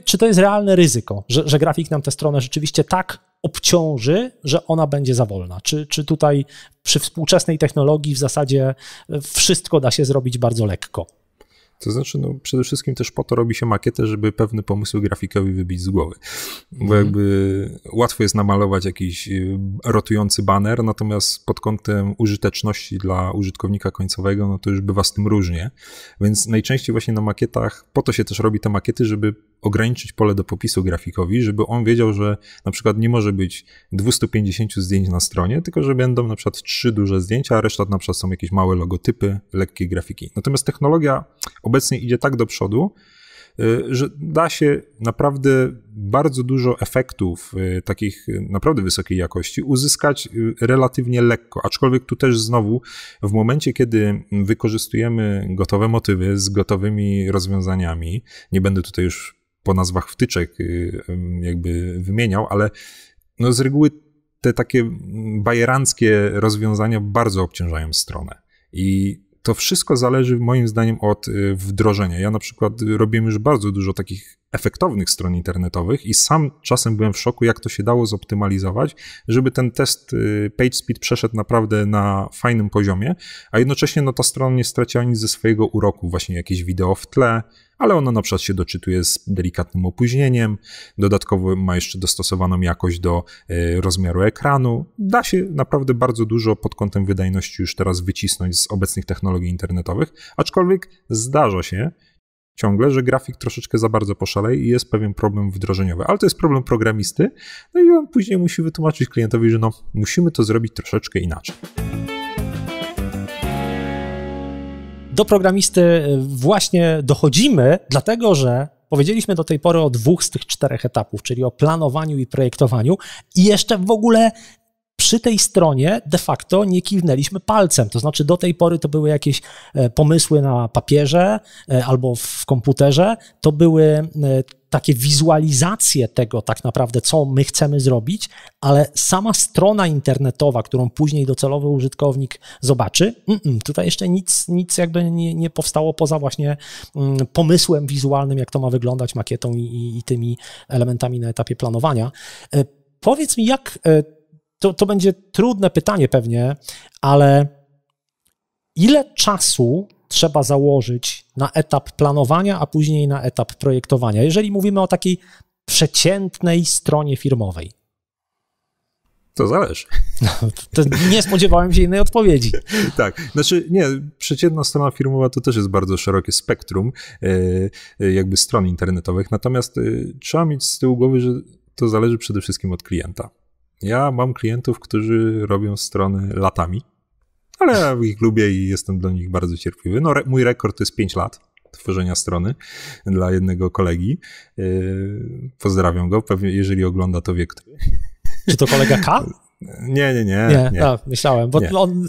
Czy to jest realne ryzyko, że grafik nam tę stronę rzeczywiście tak obciąży, że ona będzie za wolna? Czy tutaj przy współczesnej technologii w zasadzie wszystko da się zrobić bardzo lekko? To znaczy, no przede wszystkim też po to robi się makietę, żeby pewne pomysły grafikowi wybić z głowy. Bo jakby łatwo jest namalować jakiś rotujący baner, natomiast pod kątem użyteczności dla użytkownika końcowego, no to już bywa z tym różnie. Więc najczęściej właśnie na makietach, po to się też robi te makiety, żeby ograniczyć pole do popisu grafikowi, żeby on wiedział, że na przykład nie może być 250 zdjęć na stronie, tylko że będą na przykład 3 duże zdjęcia, a reszta na przykład są jakieś małe logotypy, lekkie grafiki. Natomiast technologia obecnie idzie tak do przodu, że da się naprawdę bardzo dużo efektów takich naprawdę wysokiej jakości uzyskać relatywnie lekko, aczkolwiek tu też znowu w momencie, kiedy wykorzystujemy gotowe motywy z gotowymi rozwiązaniami, nie będę tutaj już po nazwach wtyczek jakby wymieniał, ale no z reguły te takie bajeranckie rozwiązania bardzo obciążają stronę i to wszystko zależy moim zdaniem od wdrożenia. Ja na przykład robiłem już bardzo dużo takich efektownych stron internetowych i sam czasem byłem w szoku, jak to się dało zoptymalizować, żeby ten test PageSpeed przeszedł naprawdę na fajnym poziomie, a jednocześnie no, ta strona nie straciła nic ze swojego uroku, właśnie jakieś wideo w tle, ale ono na przykład się doczytuje z delikatnym opóźnieniem, dodatkowo ma jeszcze dostosowaną jakość do rozmiaru ekranu. Da się naprawdę bardzo dużo pod kątem wydajności już teraz wycisnąć z obecnych technologii internetowych, aczkolwiek zdarza się ciągle, że grafik troszeczkę za bardzo poszaleje i jest pewien problem wdrożeniowy, ale to jest problem programisty, no i on później musi wytłumaczyć klientowi, że no, musimy to zrobić troszeczkę inaczej. Do programisty właśnie dochodzimy, dlatego że powiedzieliśmy do tej pory o 2 z tych 4 etapów, czyli o planowaniu i projektowaniu i jeszcze w ogóle przy tej stronie de facto nie kiwnęliśmy palcem, to znaczy do tej pory to były jakieś pomysły na papierze albo w komputerze, to były takie wizualizacje tego tak naprawdę, co my chcemy zrobić, ale sama strona internetowa, którą później docelowy użytkownik zobaczy, tutaj jeszcze nic jakby nie powstało poza właśnie pomysłem wizualnym, jak to ma wyglądać, makietą i tymi elementami na etapie planowania. Powiedz mi, jak, to będzie trudne pytanie pewnie, ale ile czasu trzeba założyć na etap planowania, a później na etap projektowania, jeżeli mówimy o takiej przeciętnej stronie firmowej? To zależy. To nie spodziewałem się innej odpowiedzi. Tak, znaczy nie, przeciętna strona firmowa to też jest bardzo szerokie spektrum jakby stron internetowych, natomiast trzeba mieć z tyłu głowy, że to zależy przede wszystkim od klienta. Ja mam klientów, którzy robią strony latami, ale ja ich lubię i jestem do nich bardzo cierpliwy. No, mój rekord to jest 5 lat tworzenia strony dla jednego kolegi. Pozdrawiam go, pewnie jeżeli ogląda, to wie który. Czy to kolega K? Nie. A, myślałem, bo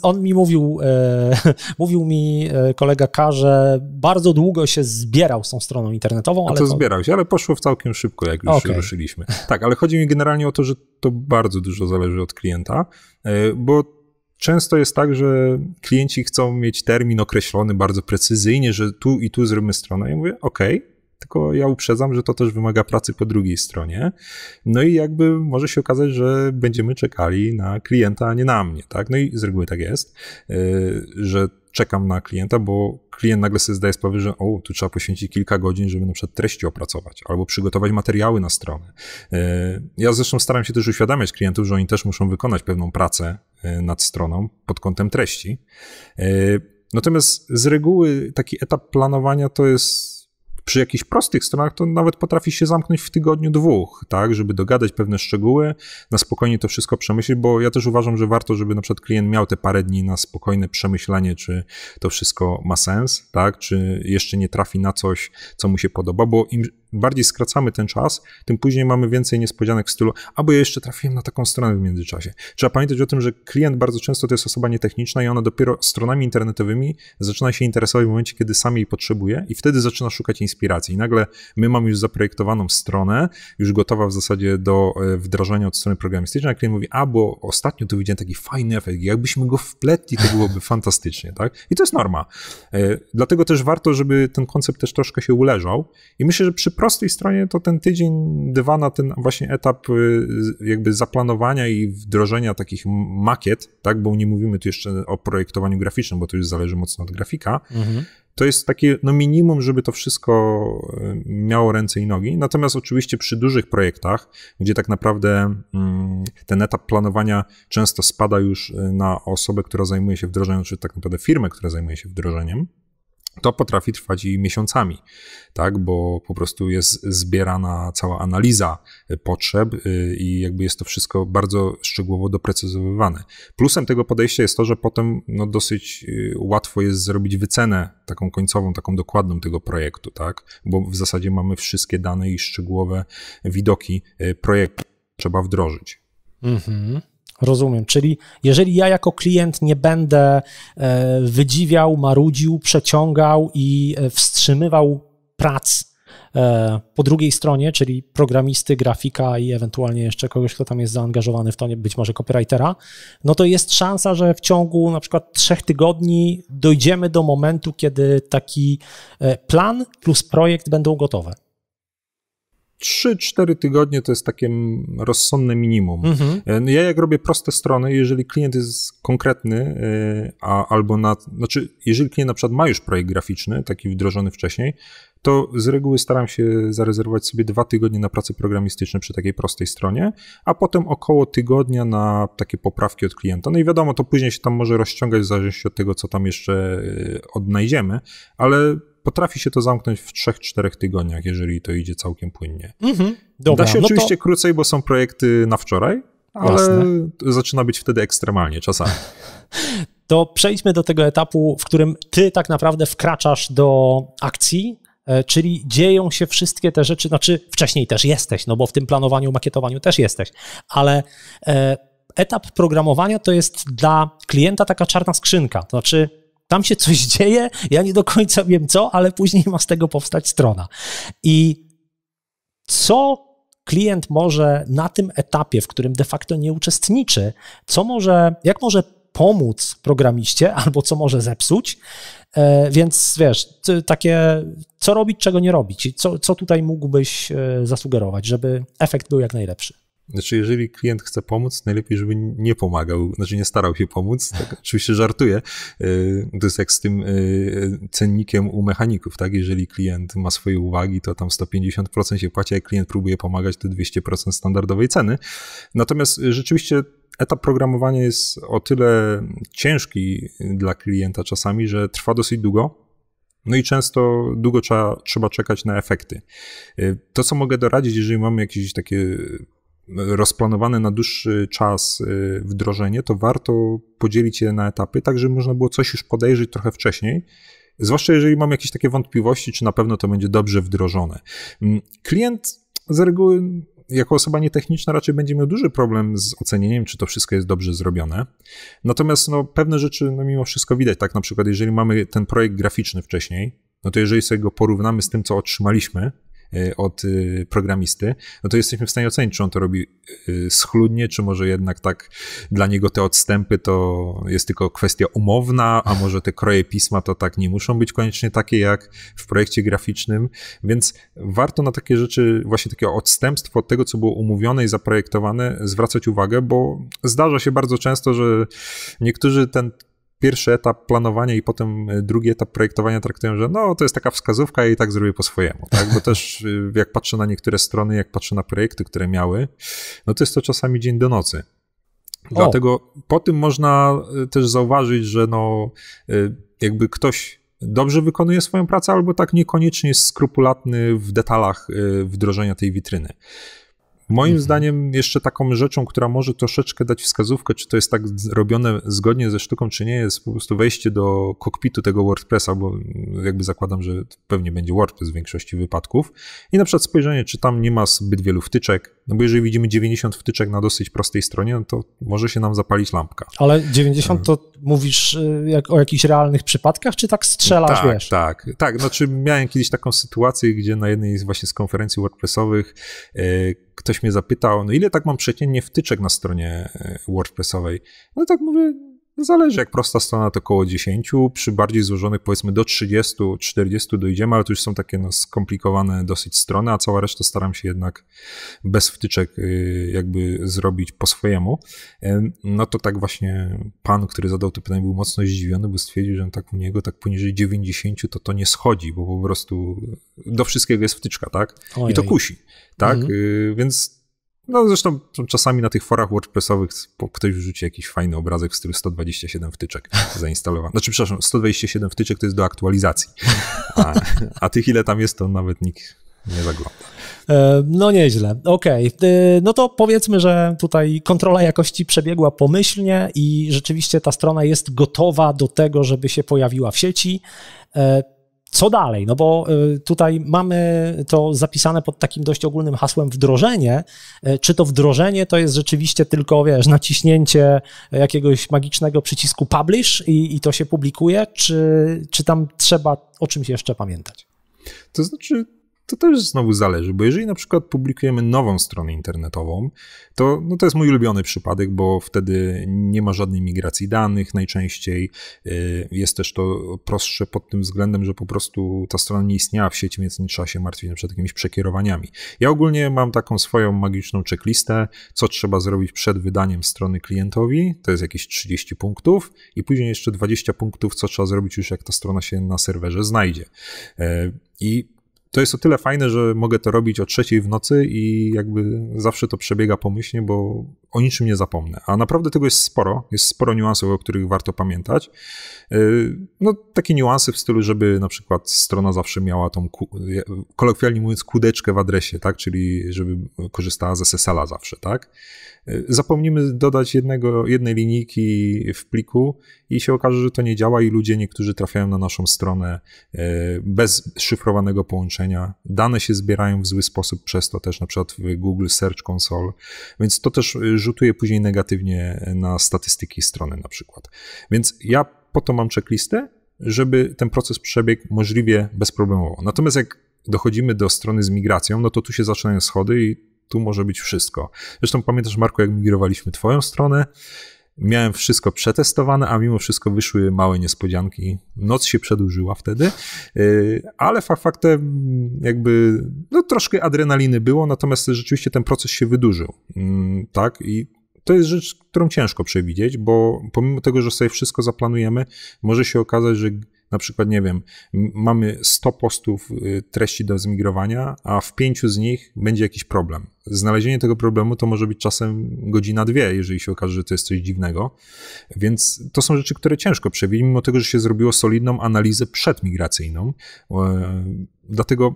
on mi mówił mi kolega K, że bardzo długo się zbierał z tą stroną internetową. Ale zbierał się, ale poszło w całkiem szybko, jak już ruszyliśmy. Tak, ale chodzi mi generalnie o to, że to bardzo dużo zależy od klienta, bo często jest tak, że klienci chcą mieć termin określony bardzo precyzyjnie, że tu i tu zrobimy stronę. Ja mówię, tylko ja uprzedzam, że to też wymaga pracy po drugiej stronie. No i jakby może się okazać, że będziemy czekali na klienta, a nie na mnie, tak? No i z reguły tak jest, że czekam na klienta, bo klient nagle sobie zdaje sprawę, że tu trzeba poświęcić kilka godzin, żeby na przykład treści opracować albo przygotować materiały na stronę. Ja zresztą staram się też uświadamiać klientów, że oni też muszą wykonać pewną pracę nad stroną pod kątem treści. Natomiast z reguły taki etap planowania to jest przy jakichś prostych stronach to nawet potrafi się zamknąć w tygodniu, 2, tak, żeby dogadać pewne szczegóły, na spokojnie to wszystko przemyśleć, bo ja też uważam, że warto, żeby na przykład klient miał te parę dni na spokojne przemyślenie, czy to wszystko ma sens, tak, czy jeszcze nie trafi na coś, co mu się podoba, bo im bardziej skracamy ten czas, tym później mamy więcej niespodzianek w stylu, bo ja jeszcze trafiłem na taką stronę w międzyczasie. Trzeba pamiętać o tym, że klient bardzo często to jest osoba nietechniczna i ona dopiero stronami internetowymi zaczyna się interesować w momencie, kiedy sam jej potrzebuje i wtedy zaczyna szukać inspiracji. I nagle my mamy już zaprojektowaną stronę, już gotowa w zasadzie do wdrażania od strony programistycznej, a klient mówi, bo ostatnio tu widziałem taki fajny efekt, jakbyśmy go wpletli, to byłoby fantastycznie, tak? I to jest norma. Dlatego też warto, żeby ten koncept też troszkę się uleżał i myślę, że przy prostej stronie to ten tydzień, 2 na ten właśnie etap jakby zaplanowania i wdrożenia takich makiet, tak, bo nie mówimy tu jeszcze o projektowaniu graficznym, bo to już zależy mocno od grafika, to jest takie minimum, żeby to wszystko miało ręce i nogi. Natomiast oczywiście przy dużych projektach, gdzie tak naprawdę ten etap planowania często spada już na osobę, która zajmuje się wdrożeniem, czy tak naprawdę firmę, która zajmuje się wdrożeniem, to potrafi trwać i miesiącami, tak, bo po prostu jest zbierana cała analiza potrzeb i jakby jest to wszystko bardzo szczegółowo doprecyzowywane. Plusem tego podejścia jest to, że potem dosyć łatwo jest zrobić wycenę taką końcową, taką dokładną tego projektu, tak, bo w zasadzie mamy wszystkie dane i szczegółowe widoki projektu, trzeba wdrożyć. Rozumiem, czyli jeżeli ja jako klient nie będę wydziwiał, marudził, przeciągał i wstrzymywał prac po drugiej stronie, czyli programisty, grafika i ewentualnie jeszcze kogoś, kto tam jest zaangażowany w to, być może copywritera, no to jest szansa, że w ciągu na przykład 3 tygodni dojdziemy do momentu, kiedy taki plan plus projekt będą gotowe. 3-4 tygodnie to jest takie rozsądne minimum. Ja jak robię proste strony, jeżeli klient jest konkretny, jeżeli klient na przykład ma już projekt graficzny, taki wdrożony wcześniej, to z reguły staram się zarezerwować sobie 2 tygodnie na prace programistyczne przy takiej prostej stronie, a potem około tygodnia na takie poprawki od klienta. No i wiadomo, to później się tam może rozciągać w zależności od tego, co tam jeszcze odnajdziemy, ale potrafi się to zamknąć w 3-4 tygodniach, jeżeli to idzie całkiem płynnie. Dobra, da się oczywiście krócej, bo są projekty na wczoraj, ale zaczyna być wtedy ekstremalnie czasami. To przejdźmy do tego etapu, w którym ty tak naprawdę wkraczasz do akcji, czyli dzieją się wszystkie te rzeczy, znaczy wcześniej też jesteś, no bo w tym planowaniu, makietowaniu też jesteś, ale etap programowania to jest dla klienta taka czarna skrzynka, to znaczy tam się coś dzieje, ja nie do końca wiem co, ale później ma z tego powstać strona. I co klient może na tym etapie, w którym de facto nie uczestniczy, jak może pomóc programiście albo co może zepsuć, więc wiesz, takie co robić, czego nie robić, co tutaj mógłbyś zasugerować, żeby efekt był jak najlepszy? Znaczy, jeżeli klient chce pomóc, najlepiej, żeby nie pomagał, znaczy nie starał się pomóc, tak, oczywiście żartuję, to jest jak z tym cennikiem u mechaników, tak, jeżeli klient ma swoje uwagi, to tam 150% się płaci, jak klient próbuje pomagać, to 200% standardowej ceny, natomiast rzeczywiście etap programowania jest o tyle ciężki dla klienta czasami, że trwa dosyć długo, no i często długo trzeba czekać na efekty. To, co mogę doradzić, jeżeli mamy jakieś takie rozplanowane na dłuższy czas wdrożenie, to warto podzielić je na etapy, tak żeby można było coś już podejrzeć trochę wcześniej, zwłaszcza jeżeli mamy jakieś takie wątpliwości, czy na pewno to będzie dobrze wdrożone. Klient z reguły jako osoba nietechniczna raczej będzie miał duży problem z ocenieniem, czy to wszystko jest dobrze zrobione. Natomiast pewne rzeczy mimo wszystko widać. Tak, na przykład jeżeli mamy ten projekt graficzny wcześniej, no to jeżeli sobie go porównamy z tym, co otrzymaliśmy od programisty, no to jesteśmy w stanie ocenić, czy on to robi schludnie, czy może jednak tak dla niego te odstępy to jest tylko kwestia umowna, a może te kroje pisma to tak nie muszą być koniecznie takie jak w projekcie graficznym, więc warto na takie rzeczy, właśnie takie odstępstwo od tego, co było umówione i zaprojektowane, zwracać uwagę, bo zdarza się bardzo często, że niektórzy ten pierwszy etap planowania i potem drugi etap projektowania traktują, że to jest taka wskazówka i tak zrobię po swojemu, tak? Bo też jak patrzę na niektóre strony, jak patrzę na projekty, które miały, no to jest to czasami dzień do nocy. Dlatego po tym można też zauważyć, że jakby ktoś dobrze wykonuje swoją pracę, albo tak niekoniecznie jest skrupulatny w detalach wdrożenia tej witryny. Moim zdaniem jeszcze taką rzeczą, która może troszeczkę dać wskazówkę, czy to jest tak robione zgodnie ze sztuką, czy nie, jest po prostu wejście do kokpitu tego WordPressa, bo jakby zakładam, że pewnie będzie WordPress w większości wypadków i na przykład spojrzenie, czy tam nie ma zbyt wielu wtyczek, bo jeżeli widzimy 90 wtyczek na dosyć prostej stronie, no to może się nam zapalić lampka. Ale 90 to mówisz o jakichś realnych przypadkach, czy tak strzelasz, wiesz? Tak. Znaczy miałem kiedyś taką sytuację, gdzie na jednej właśnie z konferencji WordPressowych ktoś mnie zapytał, ile tak mam przeciętnie wtyczek na stronie WordPressowej. No tak mówię, zależy, jak prosta strona to około 10, przy bardziej złożonych powiedzmy do 30-40 dojdziemy, ale to już są takie skomplikowane dosyć strony, a cała reszta staram się jednak bez wtyczek jakby zrobić po swojemu. No to tak właśnie pan, który zadał to pytanie, był mocno zdziwiony, bo stwierdził, że tak u niego tak poniżej 90 to nie schodzi, bo po prostu do wszystkiego jest wtyczka, tak? Ojej. I to kusi, tak? Więc zresztą czasami na tych forach WordPressowych ktoś wrzuci jakiś fajny obrazek w stylu 127 wtyczek zainstalowanych. Znaczy, przepraszam, 127 wtyczek to jest do aktualizacji, a tych ile tam jest, to nawet nikt nie zagląda. No nieźle, okej. No to powiedzmy, że tutaj kontrola jakości przebiegła pomyślnie i rzeczywiście ta strona jest gotowa do tego, żeby się pojawiła w sieci. Co dalej? No bo tutaj mamy to zapisane pod takim dość ogólnym hasłem wdrożenie. Czy to wdrożenie to jest rzeczywiście tylko, naciśnięcie jakiegoś magicznego przycisku publish i to się publikuje, czy tam trzeba o czymś jeszcze pamiętać? To znaczy, to też znowu zależy, bo jeżeli na przykład publikujemy nową stronę internetową, to jest mój ulubiony przypadek, bo wtedy nie ma żadnej migracji danych najczęściej. Jest też to prostsze pod tym względem, że po prostu ta strona nie istniała w sieci, więc nie trzeba się martwić na przykład jakimiś przekierowaniami. Ja ogólnie mam taką swoją magiczną checklistę, co trzeba zrobić przed wydaniem strony klientowi, to jest jakieś 30 punktów i później jeszcze 20 punktów, co trzeba zrobić już jak ta strona się na serwerze znajdzie. I to jest o tyle fajne, że mogę to robić o 3:00 w nocy i jakby zawsze to przebiega pomyślnie, bo o niczym nie zapomnę. A naprawdę tego jest sporo niuansów, o których warto pamiętać. Takie niuanse w stylu, żeby na przykład strona zawsze miała tą, kolokwialnie mówiąc, kółdeczkę w adresie, tak? Czyli żeby korzystała z SSL-a zawsze, tak? Zapomnimy dodać jednej linijki w pliku i się okaże, że to nie działa i ludzie niektórzy trafiają na naszą stronę bez szyfrowanego połączenia. Dane się zbierają w zły sposób przez to też na przykład w Google Search Console, więc to też rzutuje później negatywnie na statystyki strony na przykład. Więc ja po to mam checklistę, żeby ten proces przebiegł możliwie bezproblemowo. Natomiast jak dochodzimy do strony z migracją, no to tu się zaczynają schody i tu może być wszystko. Zresztą pamiętasz, Marku, jak migrowaliśmy twoją stronę, miałem wszystko przetestowane, a mimo wszystko wyszły małe niespodzianki. Noc się przedłużyła wtedy, ale faktem jakby no, troszkę adrenaliny było, natomiast rzeczywiście ten proces się wydłużył. Tak? I to jest rzecz, którą ciężko przewidzieć, bo pomimo tego, że sobie wszystko zaplanujemy, może się okazać, że na przykład, nie wiem, mamy 100 postów treści do zmigrowania, a w 5 z nich będzie jakiś problem. Znalezienie tego problemu to może być czasem godzina, 2, jeżeli się okaże, że to jest coś dziwnego. Więc to są rzeczy, które ciężko przewidzieć, mimo tego, że się zrobiło solidną analizę przedmigracyjną. Dlatego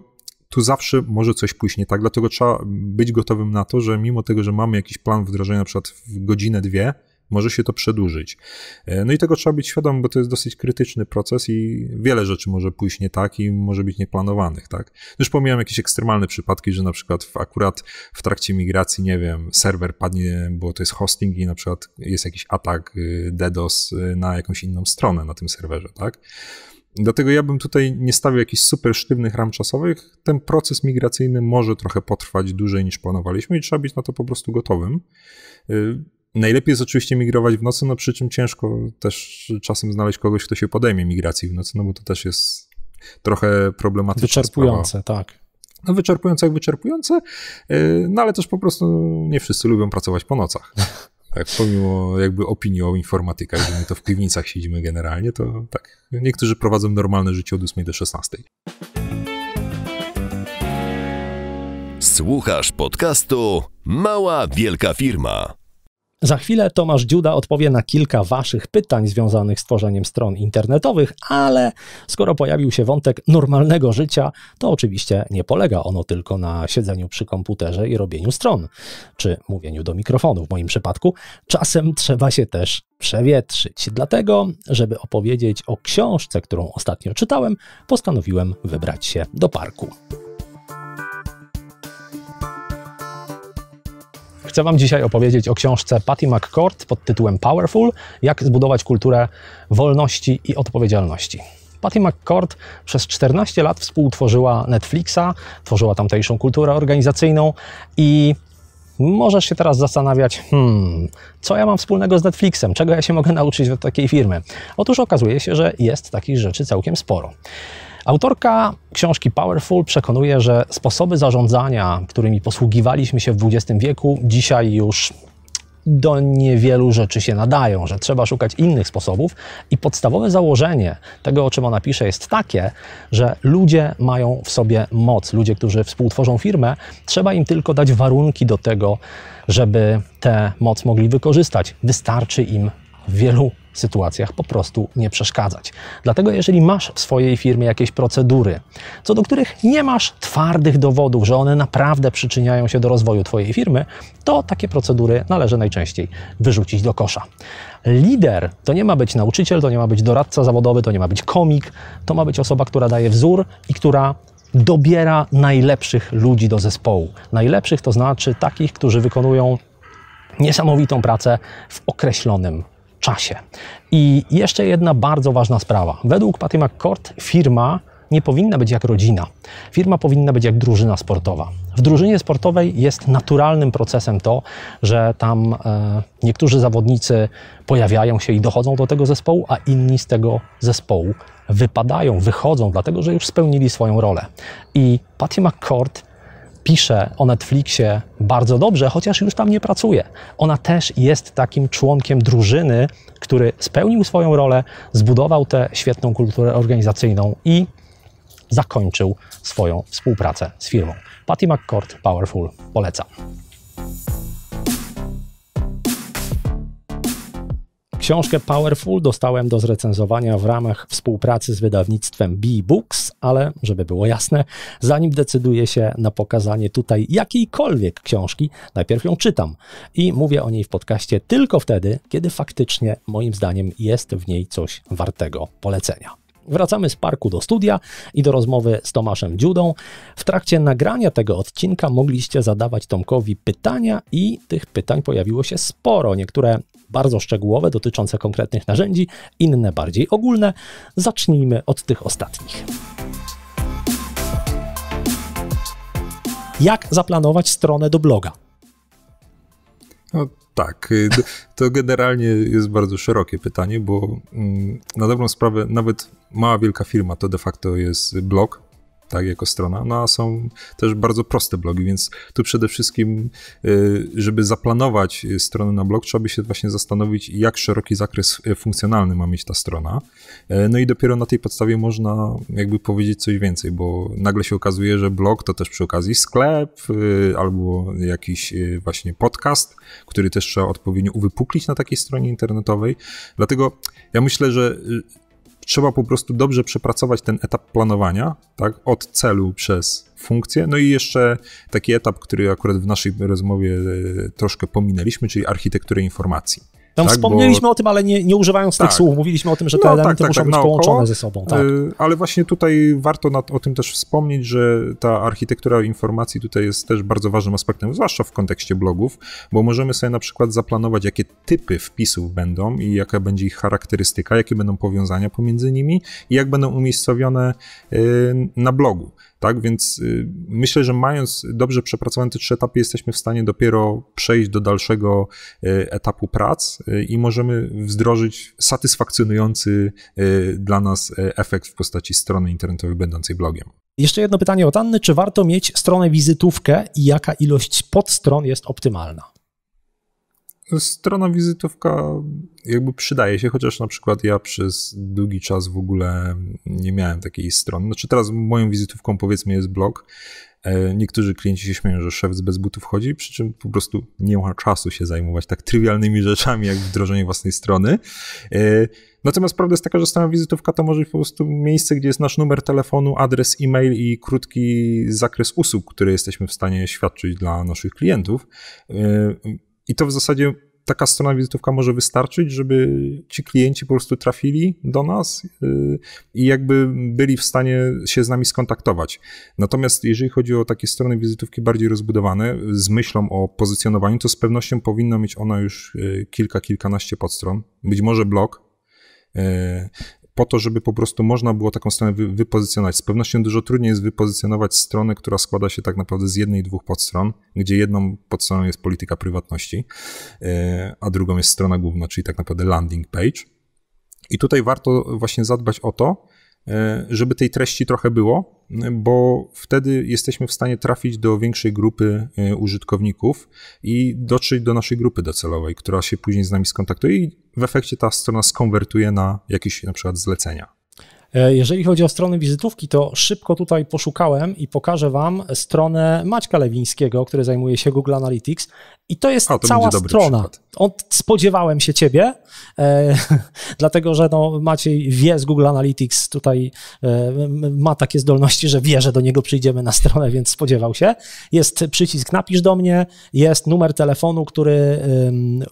tu zawsze może coś pójść nie tak, dlatego trzeba być gotowym na to, że mimo tego, że mamy jakiś plan wdrożenia na przykład w godzinę, 2, może się to przedłużyć. No i tego trzeba być świadomym, bo to jest dosyć krytyczny proces i wiele rzeczy może pójść nie tak i może być nieplanowanych, tak? Już pomijam jakieś ekstremalne przypadki, że na przykład akurat w trakcie migracji, nie wiem, serwer padnie, bo to jest hosting i na przykład jest jakiś atak DDoS na jakąś inną stronę na tym serwerze, tak? Dlatego ja bym tutaj nie stawiał jakichś super sztywnych ram czasowych. Ten proces migracyjny może trochę potrwać dłużej niż planowaliśmy i trzeba być na to po prostu gotowym. Najlepiej jest oczywiście migrować w nocy, no przy czym ciężko też czasem znaleźć kogoś, kto się podejmie migracji w nocy, no bo to też jest trochę problematyczne. Wyczerpujące, tak. No wyczerpujące jak wyczerpujące, no ale też po prostu nie wszyscy lubią pracować po nocach. Tak, pomimo jakby opinii o informatykach, że my to w piwnicach siedzimy generalnie, to tak, niektórzy prowadzą normalne życie od 8 do 16. Słuchasz podcastu Mała Wielka Firma. Za chwilę Tomasz Dziuda odpowie na kilka waszych pytań związanych z tworzeniem stron internetowych, ale skoro pojawił się wątek normalnego życia, to oczywiście nie polega ono tylko na siedzeniu przy komputerze i robieniu stron, czy mówieniu do mikrofonu w moim przypadku. Czasem trzeba się też przewietrzyć. Dlatego, żeby opowiedzieć o książce, którą ostatnio czytałem, postanowiłem wybrać się do parku. Chcę wam dzisiaj opowiedzieć o książce Patty McCord pod tytułem Powerful – Jak zbudować kulturę wolności i odpowiedzialności. Patty McCord przez 14 lat współtworzyła Netflixa, tworzyła tamtejszą kulturę organizacyjną i możesz się teraz zastanawiać, co ja mam wspólnego z Netflixem, czego ja się mogę nauczyć od takiej firmy. Otóż okazuje się, że jest takich rzeczy całkiem sporo. Autorka książki Powerful przekonuje, że sposoby zarządzania, którymi posługiwaliśmy się w XX wieku, dzisiaj już do niewielu rzeczy się nadają, że trzeba szukać innych sposobów i podstawowe założenie tego, o czym ona pisze, jest takie, że ludzie mają w sobie moc. Ludzie, którzy współtworzą firmę, trzeba im tylko dać warunki do tego, żeby tę moc mogli wykorzystać. Wystarczy im w wielu sytuacjach po prostu nie przeszkadzać. Dlatego jeżeli masz w swojej firmie jakieś procedury, co do których nie masz twardych dowodów, że one naprawdę przyczyniają się do rozwoju twojej firmy, to takie procedury należy najczęściej wyrzucić do kosza. Lider to nie ma być nauczyciel, to nie ma być doradca zawodowy, to nie ma być komik, to ma być osoba, która daje wzór i która dobiera najlepszych ludzi do zespołu. Najlepszych to znaczy takich, którzy wykonują niesamowitą pracę w określonym czasie. I jeszcze jedna bardzo ważna sprawa. Według Patty McCord firma nie powinna być jak rodzina. Firma powinna być jak drużyna sportowa. W drużynie sportowej jest naturalnym procesem to, że tam niektórzy zawodnicy pojawiają się i dochodzą do tego zespołu, a inni z tego zespołu wypadają, wychodzą, dlatego że już spełnili swoją rolę. I Patty McCord pisze o Netflixie bardzo dobrze, chociaż już tam nie pracuje. Ona też jest takim członkiem drużyny, który spełnił swoją rolę, zbudował tę świetną kulturę organizacyjną i zakończył swoją współpracę z firmą. Patty McCord, Powerful, polecam. Książkę Powerful dostałem do zrecenzowania w ramach współpracy z wydawnictwem B-Books, ale żeby było jasne, zanim decyduję się na pokazanie tutaj jakiejkolwiek książki, najpierw ją czytam i mówię o niej w podcaście tylko wtedy, kiedy faktycznie moim zdaniem jest w niej coś wartego polecenia. Wracamy z parku do studia i do rozmowy z Tomaszem Dziudą. W trakcie nagrania tego odcinka mogliście zadawać Tomkowi pytania i tych pytań pojawiło się sporo. Niektóre bardzo szczegółowe, dotyczące konkretnych narzędzi, inne bardziej ogólne. Zacznijmy od tych ostatnich. Jak zaplanować stronę do bloga? No tak, to generalnie jest bardzo szerokie pytanie, bo na dobrą sprawę nawet mała, wielka firma to de facto jest blog, tak, jako strona, no a są też bardzo proste blogi, więc tu przede wszystkim, żeby zaplanować stronę na blog, trzeba by się właśnie zastanowić, jak szeroki zakres funkcjonalny ma mieć ta strona, no i dopiero na tej podstawie można jakby powiedzieć coś więcej, bo nagle się okazuje, że blog to też przy okazji sklep, albo jakiś właśnie podcast, który też trzeba odpowiednio uwypuklić na takiej stronie internetowej, dlatego ja myślę, że trzeba po prostu dobrze przepracować ten etap planowania, tak, od celu przez funkcję, no i jeszcze taki etap, który akurat w naszej rozmowie troszkę pominęliśmy, czyli architekturę informacji. Tam tak, wspomnieliśmy o tym, ale nie używając tych słów. Mówiliśmy o tym, że te elementy muszą być połączone ze sobą. Tak. Ale właśnie tutaj warto o tym też wspomnieć, że ta architektura informacji tutaj jest też bardzo ważnym aspektem, zwłaszcza w kontekście blogów, bo możemy sobie na przykład zaplanować, jakie typy wpisów będą i jaka będzie ich charakterystyka, jakie będą powiązania pomiędzy nimi i jak będą umiejscowione na blogu. Tak, więc myślę, że mając dobrze przepracowane te 3 etapy, jesteśmy w stanie dopiero przejść do dalszego etapu prac i możemy wdrożyć satysfakcjonujący dla nas efekt w postaci strony internetowej będącej blogiem. Jeszcze jedno pytanie od Anny. Czy warto mieć stronę wizytówkę i jaka ilość podstron jest optymalna? Strona wizytówka jakby przydaje się, chociaż na przykład ja przez długi czas w ogóle nie miałem takiej strony. Znaczy teraz moją wizytówką powiedzmy jest blog. Niektórzy klienci się śmieją, że szef bez butów chodzi, przy czym po prostu nie ma czasu się zajmować tak trywialnymi rzeczami jak wdrożenie własnej strony. Natomiast prawda jest taka, że strona wizytówka to może być po prostu miejsce, gdzie jest nasz numer telefonu, adres e-mail i krótki zakres usług, które jesteśmy w stanie świadczyć dla naszych klientów. I to w zasadzie taka strona wizytówka może wystarczyć, żeby ci klienci po prostu trafili do nas i jakby byli w stanie się z nami skontaktować. Natomiast jeżeli chodzi o takie strony wizytówki bardziej rozbudowane, z myślą o pozycjonowaniu, to z pewnością powinna mieć ona już kilkanaście podstron, być może blog, po to, żeby po prostu można było taką stronę wypozycjonować. Z pewnością dużo trudniej jest wypozycjonować stronę, która składa się tak naprawdę z 1 i 2 podstroną, gdzie jedną podstroną jest polityka prywatności, a drugą jest strona główna, czyli tak naprawdę landing page. I tutaj warto właśnie zadbać o to, żeby tej treści trochę było, bo wtedy jesteśmy w stanie trafić do większej grupy użytkowników i dotrzeć do naszej grupy docelowej, która się później z nami skontaktuje i w efekcie ta strona skonwertuje na jakieś na przykład zlecenia. Jeżeli chodzi o strony wizytówki, to szybko tutaj poszukałem i pokażę wam stronę Maćka Lewińskiego, który zajmuje się Google Analytics i to jest cała strona. Spodziewałem się ciebie, dlatego że no, Maciej wie z Google Analytics, tutaj ma takie zdolności, że wie, że do niego przyjdziemy na stronę, więc spodziewał się. Jest przycisk napisz do mnie, jest numer telefonu, który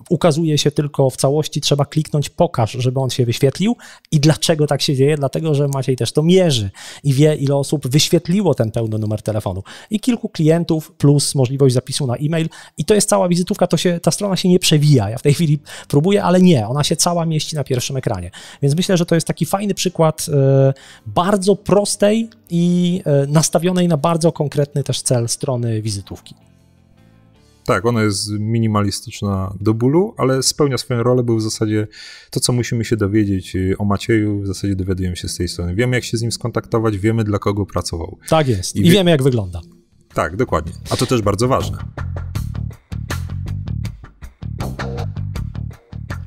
ukazuje się tylko w całości, trzeba kliknąć pokaż, żeby on się wyświetlił. I dlaczego tak się dzieje? Dlatego, że Maciej też to mierzy i wie, ile osób wyświetliło ten pełny numer telefonu. I kilku klientów plus możliwość zapisu na e-mail i to jest cała wizytówka, ta strona się nie przewija. Ja w tej chwili próbuję, ale nie, ona się cała mieści na pierwszym ekranie. Więc myślę, że to jest taki fajny przykład bardzo prostej i nastawionej na bardzo konkretny też cel strony wizytówki. Tak, ona jest minimalistyczna do bólu, ale spełnia swoją rolę, bo w zasadzie to, co musimy się dowiedzieć o Macieju, w zasadzie dowiadujemy się z tej strony. Wiemy, jak się z nim skontaktować, wiemy, dla kogo pracował. Tak jest. I wiemy, jak wygląda. Tak, dokładnie. A to też bardzo ważne.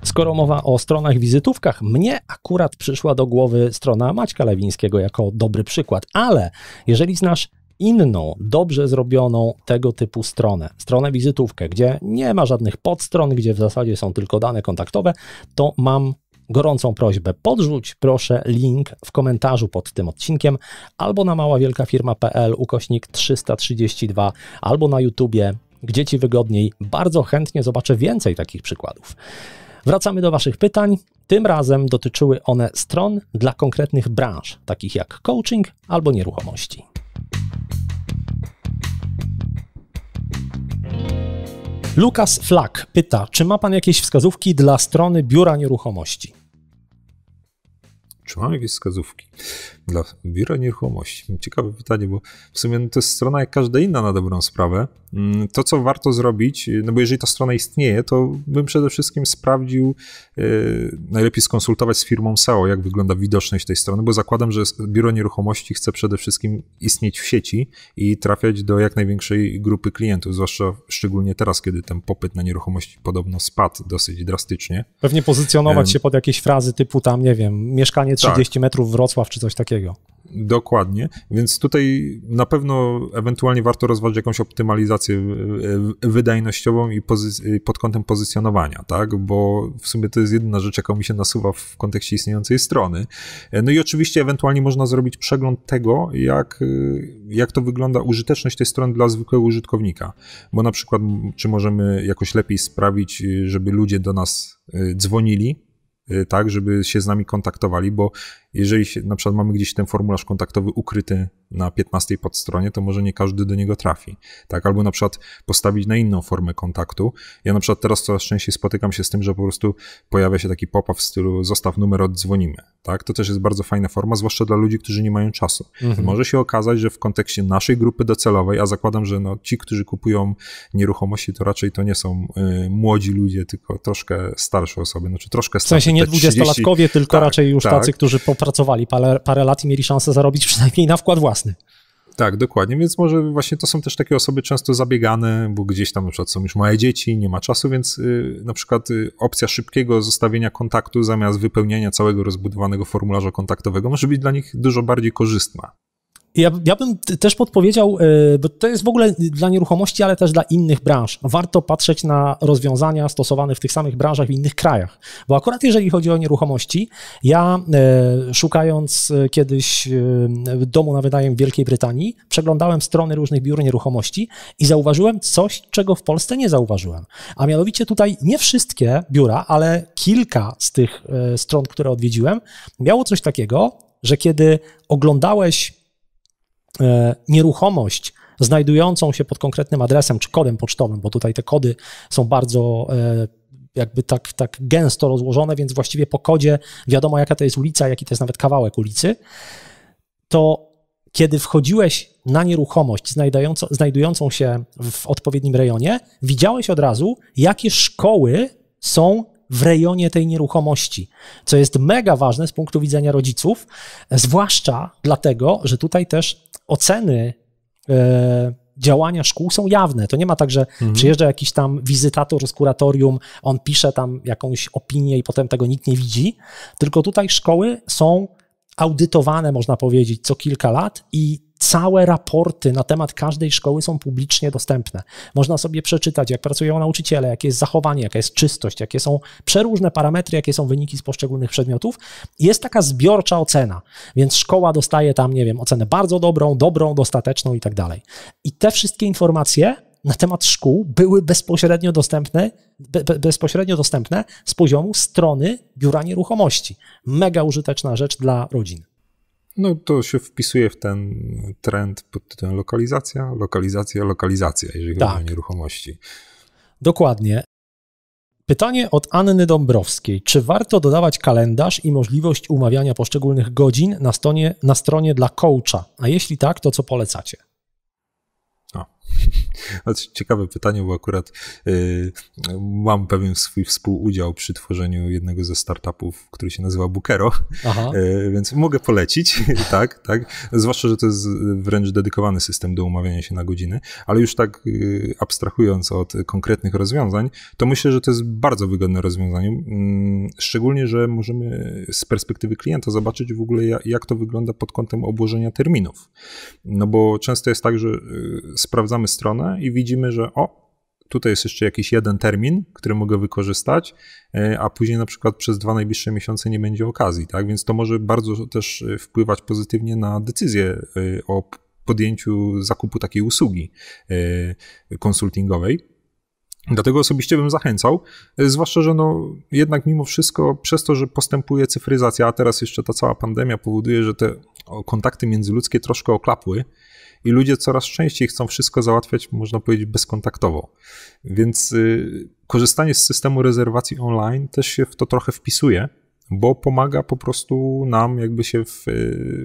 Skoro mowa o stronach wizytówkach, mnie akurat przyszła do głowy strona Maćka Lewińskiego jako dobry przykład, ale jeżeli znasz inną, dobrze zrobioną tego typu stronę wizytówkę, gdzie nie ma żadnych podstron, gdzie w zasadzie są tylko dane kontaktowe, to mam gorącą prośbę. Podrzuć proszę link w komentarzu pod tym odcinkiem albo na maławielkafirma.pl/332 albo na YouTubie, gdzie ci wygodniej. Bardzo chętnie zobaczę więcej takich przykładów. Wracamy do waszych pytań. Tym razem dotyczyły one stron dla konkretnych branż, takich jak coaching albo nieruchomości. Lukas Flak pyta, czy ma pan jakieś wskazówki dla strony biura nieruchomości? Czy mam jakieś wskazówki dla biura nieruchomości? Ciekawe pytanie, bo w sumie to jest strona jak każda inna na dobrą sprawę. To, co warto zrobić, no bo jeżeli ta strona istnieje, to bym przede wszystkim sprawdził, najlepiej skonsultować z firmą SEO, jak wygląda widoczność tej strony, bo zakładam, że biuro nieruchomości chce przede wszystkim istnieć w sieci i trafiać do jak największej grupy klientów, zwłaszcza szczególnie teraz, kiedy ten popyt na nieruchomości podobno spadł dosyć drastycznie. Pewnie pozycjonować się pod jakieś frazy typu tam, nie wiem, mieszkanie 30 metrów Wrocław czy coś takiego. Dokładnie, więc tutaj na pewno ewentualnie warto rozważyć jakąś optymalizację wydajnościową i pod kątem pozycjonowania, tak, bo w sumie to jest jedyna rzecz, jaka mi się nasuwa w kontekście istniejącej strony. No i oczywiście ewentualnie można zrobić przegląd tego, jak to wygląda użyteczność tej strony dla zwykłego użytkownika, bo na przykład czy możemy jakoś lepiej sprawić, żeby ludzie do nas dzwonili, tak, żeby się z nami kontaktowali, bo jeżeli na przykład mamy gdzieś ten formularz kontaktowy ukryty na 15 podstronie, to może nie każdy do niego trafi, tak, albo na przykład postawić na inną formę kontaktu. Ja na przykład teraz coraz częściej spotykam się z tym, że po prostu pojawia się taki pop-up w stylu zostaw numer, oddzwonimy, tak, to też jest bardzo fajna forma, zwłaszcza dla ludzi, którzy nie mają czasu. Może się okazać, że w kontekście naszej grupy docelowej, a zakładam, że no, ci, którzy kupują nieruchomości, to raczej to nie są młodzi ludzie, tylko troszkę starsze osoby, znaczy troszkę starsze. W sensie nie 20-latkowie, tylko tak, raczej już tacy, którzy popracowali parę lat i mieli szansę zarobić przynajmniej na wkład własny. Tak, dokładnie, więc może właśnie to są też takie osoby często zabiegane, bo gdzieś tam na przykład są już małe dzieci, nie ma czasu, więc na przykład opcja szybkiego zostawienia kontaktu zamiast wypełniania całego rozbudowanego formularza kontaktowego może być dla nich dużo bardziej korzystna. Ja bym też podpowiedział, bo to jest w ogóle dla nieruchomości, ale też dla innych branż. Warto patrzeć na rozwiązania stosowane w tych samych branżach w innych krajach. Bo akurat jeżeli chodzi o nieruchomości, ja szukając kiedyś domu na wynajem w Wielkiej Brytanii, przeglądałem strony różnych biur nieruchomości i zauważyłem coś, czego w Polsce nie zauważyłem. A mianowicie tutaj nie wszystkie biura, ale kilka z tych stron, które odwiedziłem, miało coś takiego, że kiedy oglądałeś nieruchomość znajdującą się pod konkretnym adresem czy kodem pocztowym, bo tutaj te kody są bardzo jakby tak gęsto rozłożone, więc właściwie po kodzie wiadomo, jaka to jest ulica, jaki to jest nawet kawałek ulicy, to kiedy wchodziłeś na nieruchomość znajdującą się w odpowiednim rejonie, widziałeś od razu, jakie szkoły są w rejonie tej nieruchomości, co jest mega ważne z punktu widzenia rodziców, zwłaszcza dlatego, że tutaj też oceny działania szkół są jawne. To nie ma tak, że przyjeżdża jakiś tam wizytator z kuratorium, on pisze tam jakąś opinię i potem tego nikt nie widzi, tylko tutaj szkoły są audytowane, można powiedzieć, co kilka lat i całe raporty na temat każdej szkoły są publicznie dostępne. Można sobie przeczytać, jak pracują nauczyciele, jakie jest zachowanie, jaka jest czystość, jakie są przeróżne parametry, jakie są wyniki z poszczególnych przedmiotów. Jest taka zbiorcza ocena, więc szkoła dostaje tam, nie wiem, ocenę bardzo dobrą, dostateczną i tak dalej. I te wszystkie informacje na temat szkół były bezpośrednio dostępne z poziomu strony biura nieruchomości. Mega użyteczna rzecz dla rodzin. No to się wpisuje w ten trend pod tytułem lokalizacja, jeżeli chodzi o nieruchomości. Dokładnie. Pytanie od Anny Dąbrowskiej. Czy warto dodawać kalendarz i możliwość umawiania poszczególnych godzin na stronie dla coacha? A jeśli tak, to co polecacie? Ciekawe pytanie, bo akurat mam pewien swój współudział przy tworzeniu jednego ze startupów, który się nazywa Bookero, więc mogę polecić, tak. Zwłaszcza, że to jest wręcz dedykowany system do umawiania się na godziny, ale już tak abstrahując od konkretnych rozwiązań, to myślę, że to jest bardzo wygodne rozwiązanie, szczególnie, że możemy z perspektywy klienta zobaczyć w ogóle, jak to wygląda pod kątem obłożenia terminów. No bo często jest tak, że sprawdzamy stronę i widzimy, że tutaj jest jeszcze jakiś jeden termin, który mogę wykorzystać, a później na przykład przez 2 najbliższe miesiące nie będzie okazji, tak? Więc to może bardzo też wpływać pozytywnie na decyzję o podjęciu zakupu takiej usługi konsultingowej. Dlatego osobiście bym zachęcał, zwłaszcza, że jednak mimo wszystko przez to, że postępuje cyfryzacja, a teraz jeszcze ta cała pandemia powoduje, że te kontakty międzyludzkie troszkę oklapły, i ludzie coraz częściej chcą wszystko załatwiać, można powiedzieć, bezkontaktowo. Więc korzystanie z systemu rezerwacji online też się w to trochę wpisuje, bo pomaga po prostu nam jakby się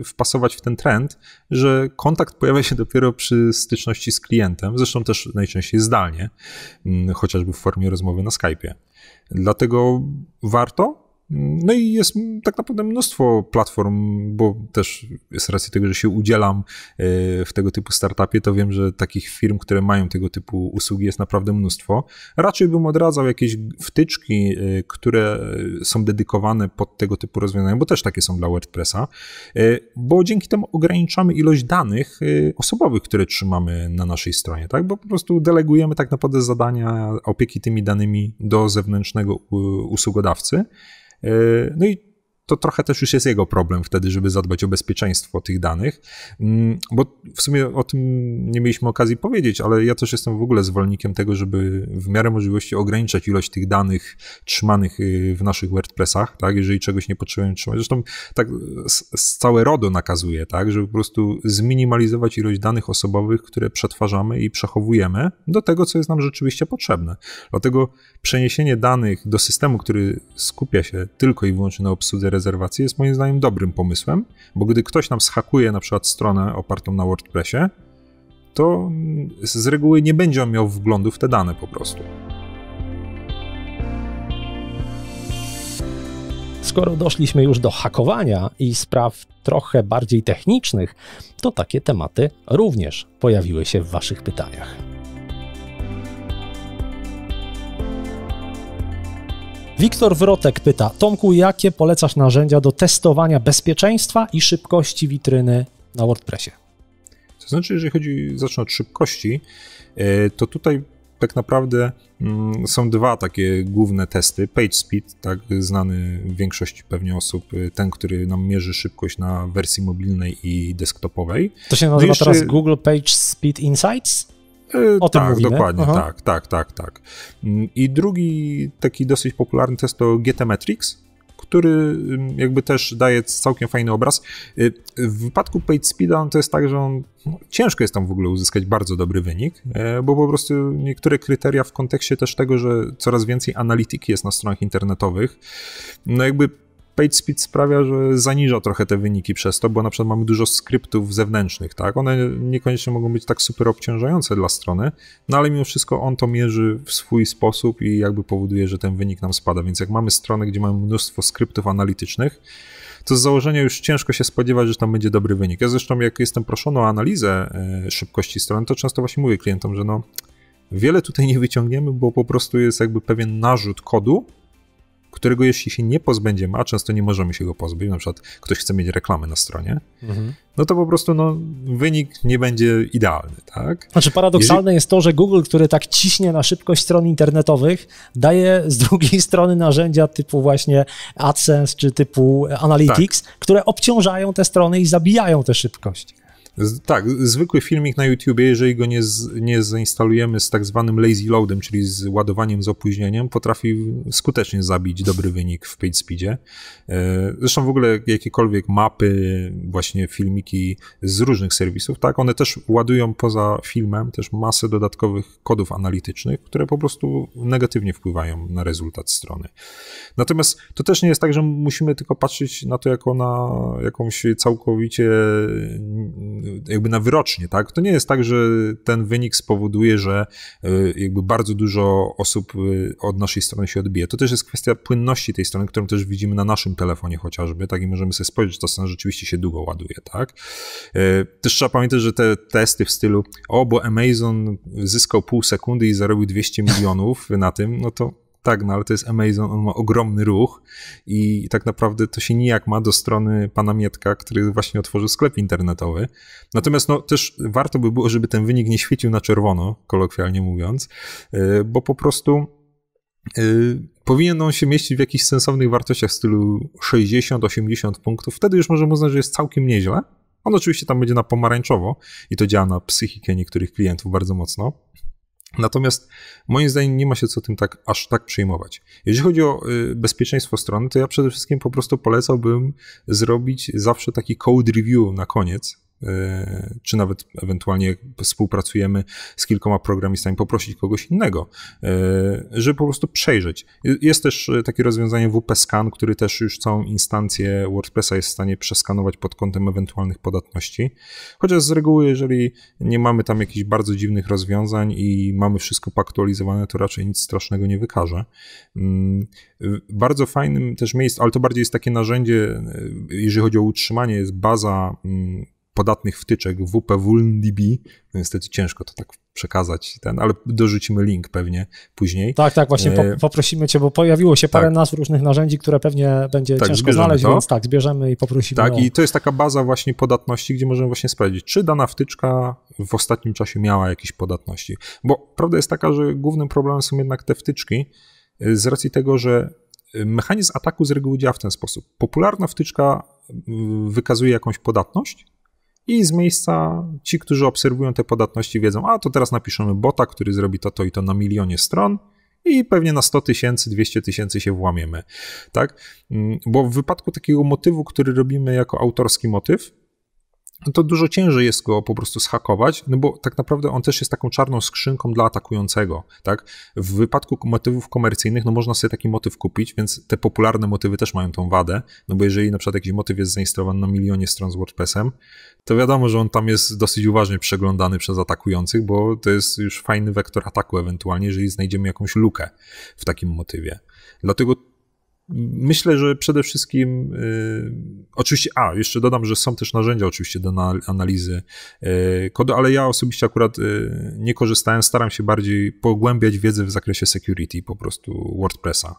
wpasować w ten trend, że kontakt pojawia się dopiero przy styczności z klientem, zresztą też najczęściej zdalnie, chociażby w formie rozmowy na Skype'ie. Dlatego warto. No i jest tak naprawdę mnóstwo platform, bo też z racji tego, że się udzielam w tego typu startupie, to wiem, że takich firm, które mają tego typu usługi jest naprawdę mnóstwo. Raczej bym odradzał jakieś wtyczki, które są dedykowane pod tego typu rozwiązania, bo też takie są dla WordPressa, bo dzięki temu ograniczamy ilość danych osobowych, które trzymamy na naszej stronie, tak? Bo po prostu delegujemy tak naprawdę zadania opieki tymi danymi do zewnętrznego usługodawcy. No i to trochę też już jest jego problem wtedy, żeby zadbać o bezpieczeństwo tych danych, bo w sumie o tym nie mieliśmy okazji powiedzieć, ale ja też jestem w ogóle zwolennikiem tego, żeby w miarę możliwości ograniczać ilość tych danych trzymanych w naszych WordPressach, tak, jeżeli czegoś nie potrzebujemy trzymać. Zresztą tak całe RODO nakazuje, tak, żeby po prostu zminimalizować ilość danych osobowych, które przetwarzamy i przechowujemy do tego, co jest nam rzeczywiście potrzebne. Dlatego przeniesienie danych do systemu, który skupia się tylko i wyłącznie na obsłudze rezerwacji, jest moim zdaniem dobrym pomysłem, bo gdy ktoś nam zhakuje na przykład stronę opartą na WordPressie, to z reguły nie będzie on miał wglądu w te dane po prostu. Skoro doszliśmy już do hakowania i spraw trochę bardziej technicznych, to takie tematy również pojawiły się w waszych pytaniach. Wiktor Wrotek pyta: Tomku, jakie polecasz narzędzia do testowania bezpieczeństwa i szybkości witryny na WordPressie? To znaczy, jeżeli zacznę od szybkości, to tutaj tak naprawdę są dwa takie główne testy. PageSpeed, tak znany większości pewnie osób, ten, który nam mierzy szybkość na wersji mobilnej i desktopowej. To się nazywa teraz Google PageSpeed Insights? O tym mówimy. Dokładnie, tak. I drugi taki dosyć popularny test to GTmetrix, który jakby też daje całkiem fajny obraz. W wypadku PageSpeeda to jest tak, że ciężko jest tam w ogóle uzyskać bardzo dobry wynik, bo po prostu niektóre kryteria w kontekście też tego, że coraz więcej analityki jest na stronach internetowych, no jakby PageSpeed sprawia, że zaniża trochę te wyniki przez to, bo na przykład mamy dużo skryptów zewnętrznych, tak? One niekoniecznie mogą być tak super obciążające dla strony, no ale mimo wszystko on to mierzy w swój sposób i jakby powoduje, że ten wynik nam spada, więc jak mamy stronę, gdzie mamy mnóstwo skryptów analitycznych, to z założenia już ciężko się spodziewać, że tam będzie dobry wynik. Ja zresztą jak jestem proszony o analizę szybkości strony, to często właśnie mówię klientom, że wiele tutaj nie wyciągniemy, bo po prostu jest jakby pewien narzut kodu, którego jeśli się nie pozbędziemy, a często nie możemy się go pozbyć, na przykład ktoś chce mieć reklamę na stronie, no to po prostu wynik nie będzie idealny, tak? Znaczy paradoksalne jest to, że Google, który tak ciśnie na szybkość stron internetowych, daje z drugiej strony narzędzia typu właśnie AdSense czy typu Analytics, które obciążają te strony i zabijają tę szybkość. Tak, zwykły filmik na YouTubie, jeżeli go nie zainstalujemy z tak zwanym lazy loadem, czyli z ładowaniem z opóźnieniem, potrafi skutecznie zabić dobry wynik w PageSpeedzie. Zresztą w ogóle jakiekolwiek mapy, właśnie filmiki z różnych serwisów, tak, one też ładują poza filmem też masę dodatkowych kodów analitycznych, które po prostu negatywnie wpływają na rezultat strony. Natomiast to też nie jest tak, że musimy tylko patrzeć na to jako na jakąś całkowicie jakby na wyrocznie, tak? To nie jest tak, że ten wynik spowoduje, że jakby bardzo dużo osób od naszej strony się odbije. To też jest kwestia płynności tej strony, którą też widzimy na naszym telefonie chociażby, tak? I możemy sobie spojrzeć, że ta strona rzeczywiście się długo ładuje, tak? Też trzeba pamiętać, że te testy w stylu bo Amazon zyskał pół sekundy i zarobił 200 milionów na tym, no to tak, ale to jest Amazon, on ma ogromny ruch i tak naprawdę to się nijak ma do strony pana Mietka, który właśnie otworzył sklep internetowy. Natomiast też warto by było, żeby ten wynik nie świecił na czerwono, kolokwialnie mówiąc, bo po prostu powinien on się mieścić w jakichś sensownych wartościach w stylu 60-80 punktów. Wtedy już możemy uznać, że jest całkiem nieźle. On oczywiście tam będzie na pomarańczowo i to działa na psychikę niektórych klientów bardzo mocno. Natomiast moim zdaniem nie ma się co tym aż tak przejmować. Jeżeli chodzi o bezpieczeństwo strony, to ja przede wszystkim po prostu polecałbym zrobić zawsze taki code review na koniec czy nawet ewentualnie współpracujemy z kilkoma programistami, poprosić kogoś innego, żeby po prostu przejrzeć. Jest też takie rozwiązanie WP Scan, który też już całą instancję WordPressa jest w stanie przeskanować pod kątem ewentualnych podatności. Chociaż z reguły, jeżeli nie mamy tam jakichś bardzo dziwnych rozwiązań i mamy wszystko poaktualizowane, to raczej nic strasznego nie wykaże. Bardzo fajnym też miejscem, ale to bardziej jest takie narzędzie, jeżeli chodzi o utrzymanie, jest baza podatnych wtyczek WP VulnDB. Niestety ciężko to tak przekazać, ale dorzucimy link pewnie później. Tak, właśnie poprosimy cię, bo pojawiło się parę nazw różnych narzędzi, które pewnie będzie ciężko znaleźć, więc zbierzemy i poprosimy. Tak, i to jest taka baza właśnie podatności, gdzie możemy właśnie sprawdzić, czy dana wtyczka w ostatnim czasie miała jakieś podatności. Bo prawda jest taka, że głównym problemem są jednak te wtyczki, z racji tego, że mechanizm ataku z reguły działa w ten sposób. Popularna wtyczka wykazuje jakąś podatność, i z miejsca ci, którzy obserwują te podatności, wiedzą, a to teraz napiszemy bota, który zrobi to i to na 1 000 000 stron i pewnie na 100 000, 200 000 się włamiemy. Tak? Bo w wypadku takiego motywu, który robimy jako autorski motyw, to dużo ciężej jest go po prostu zhakować, no bo tak naprawdę on też jest taką czarną skrzynką dla atakującego, tak? W wypadku motywów komercyjnych, no można sobie taki motyw kupić, więc te popularne motywy też mają tą wadę, no bo jeżeli na przykład jakiś motyw jest zainstalowany na 1 000 000 stron z WordPressem, to wiadomo, że on tam jest dosyć uważnie przeglądany przez atakujących, bo to jest już fajny wektor ataku ewentualnie, jeżeli znajdziemy jakąś lukę w takim motywie. Dlatego myślę, że przede wszystkim oczywiście, jeszcze dodam, że są też narzędzia oczywiście do analizy kodu, ale ja osobiście akurat nie korzystałem, staram się bardziej pogłębiać wiedzę w zakresie security po prostu WordPressa,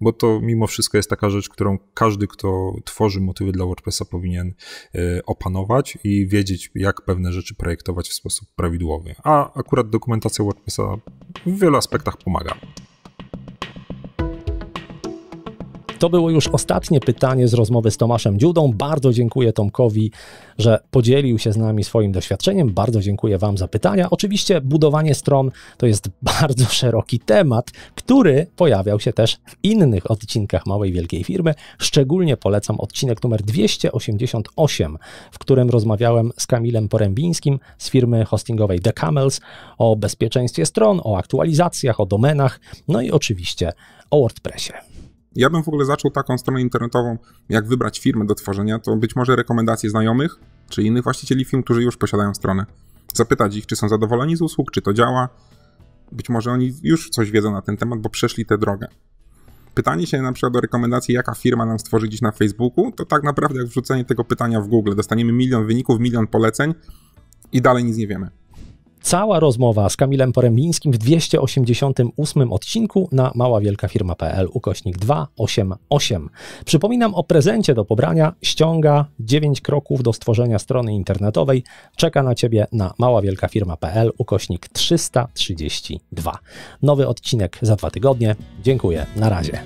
bo to mimo wszystko jest taka rzecz, którą każdy, kto tworzy motywy dla WordPressa powinien opanować i wiedzieć, jak pewne rzeczy projektować w sposób prawidłowy, a akurat dokumentacja WordPressa w wielu aspektach pomaga. To było już ostatnie pytanie z rozmowy z Tomaszem Dziudą. Bardzo dziękuję Tomkowi, że podzielił się z nami swoim doświadczeniem. Bardzo dziękuję Wam za pytania. Oczywiście budowanie stron to jest bardzo szeroki temat, który pojawiał się też w innych odcinkach Małej Wielkiej Firmy. Szczególnie polecam odcinek numer 288, w którym rozmawiałem z Kamilem Porębińskim z firmy hostingowej The Camels o bezpieczeństwie stron, o aktualizacjach, o domenach, no i oczywiście o WordPressie. Ja bym w ogóle zaczął taką stronę internetową, jak wybrać firmę do tworzenia, to być może rekomendacje znajomych, czy innych właścicieli firm, którzy już posiadają stronę. Zapytać ich, czy są zadowoleni z usług, czy to działa. Być może oni już coś wiedzą na ten temat, bo przeszli tę drogę. Pytanie się na przykład o rekomendację, jaka firma nam stworzy dziś na Facebooku, to tak naprawdę jak wrzucenie tego pytania w Google. Dostaniemy 1 000 000 wyników, 1 000 000 poleceń i dalej nic nie wiemy. Cała rozmowa z Kamilem Porębińskim w 288 odcinku na maławielkafirma.pl/288. Przypominam o prezencie do pobrania. Ściąga 9 kroków do stworzenia strony internetowej. Czeka na Ciebie na maławielkafirma.pl/332. Nowy odcinek za 2 tygodnie. Dziękuję. Na razie.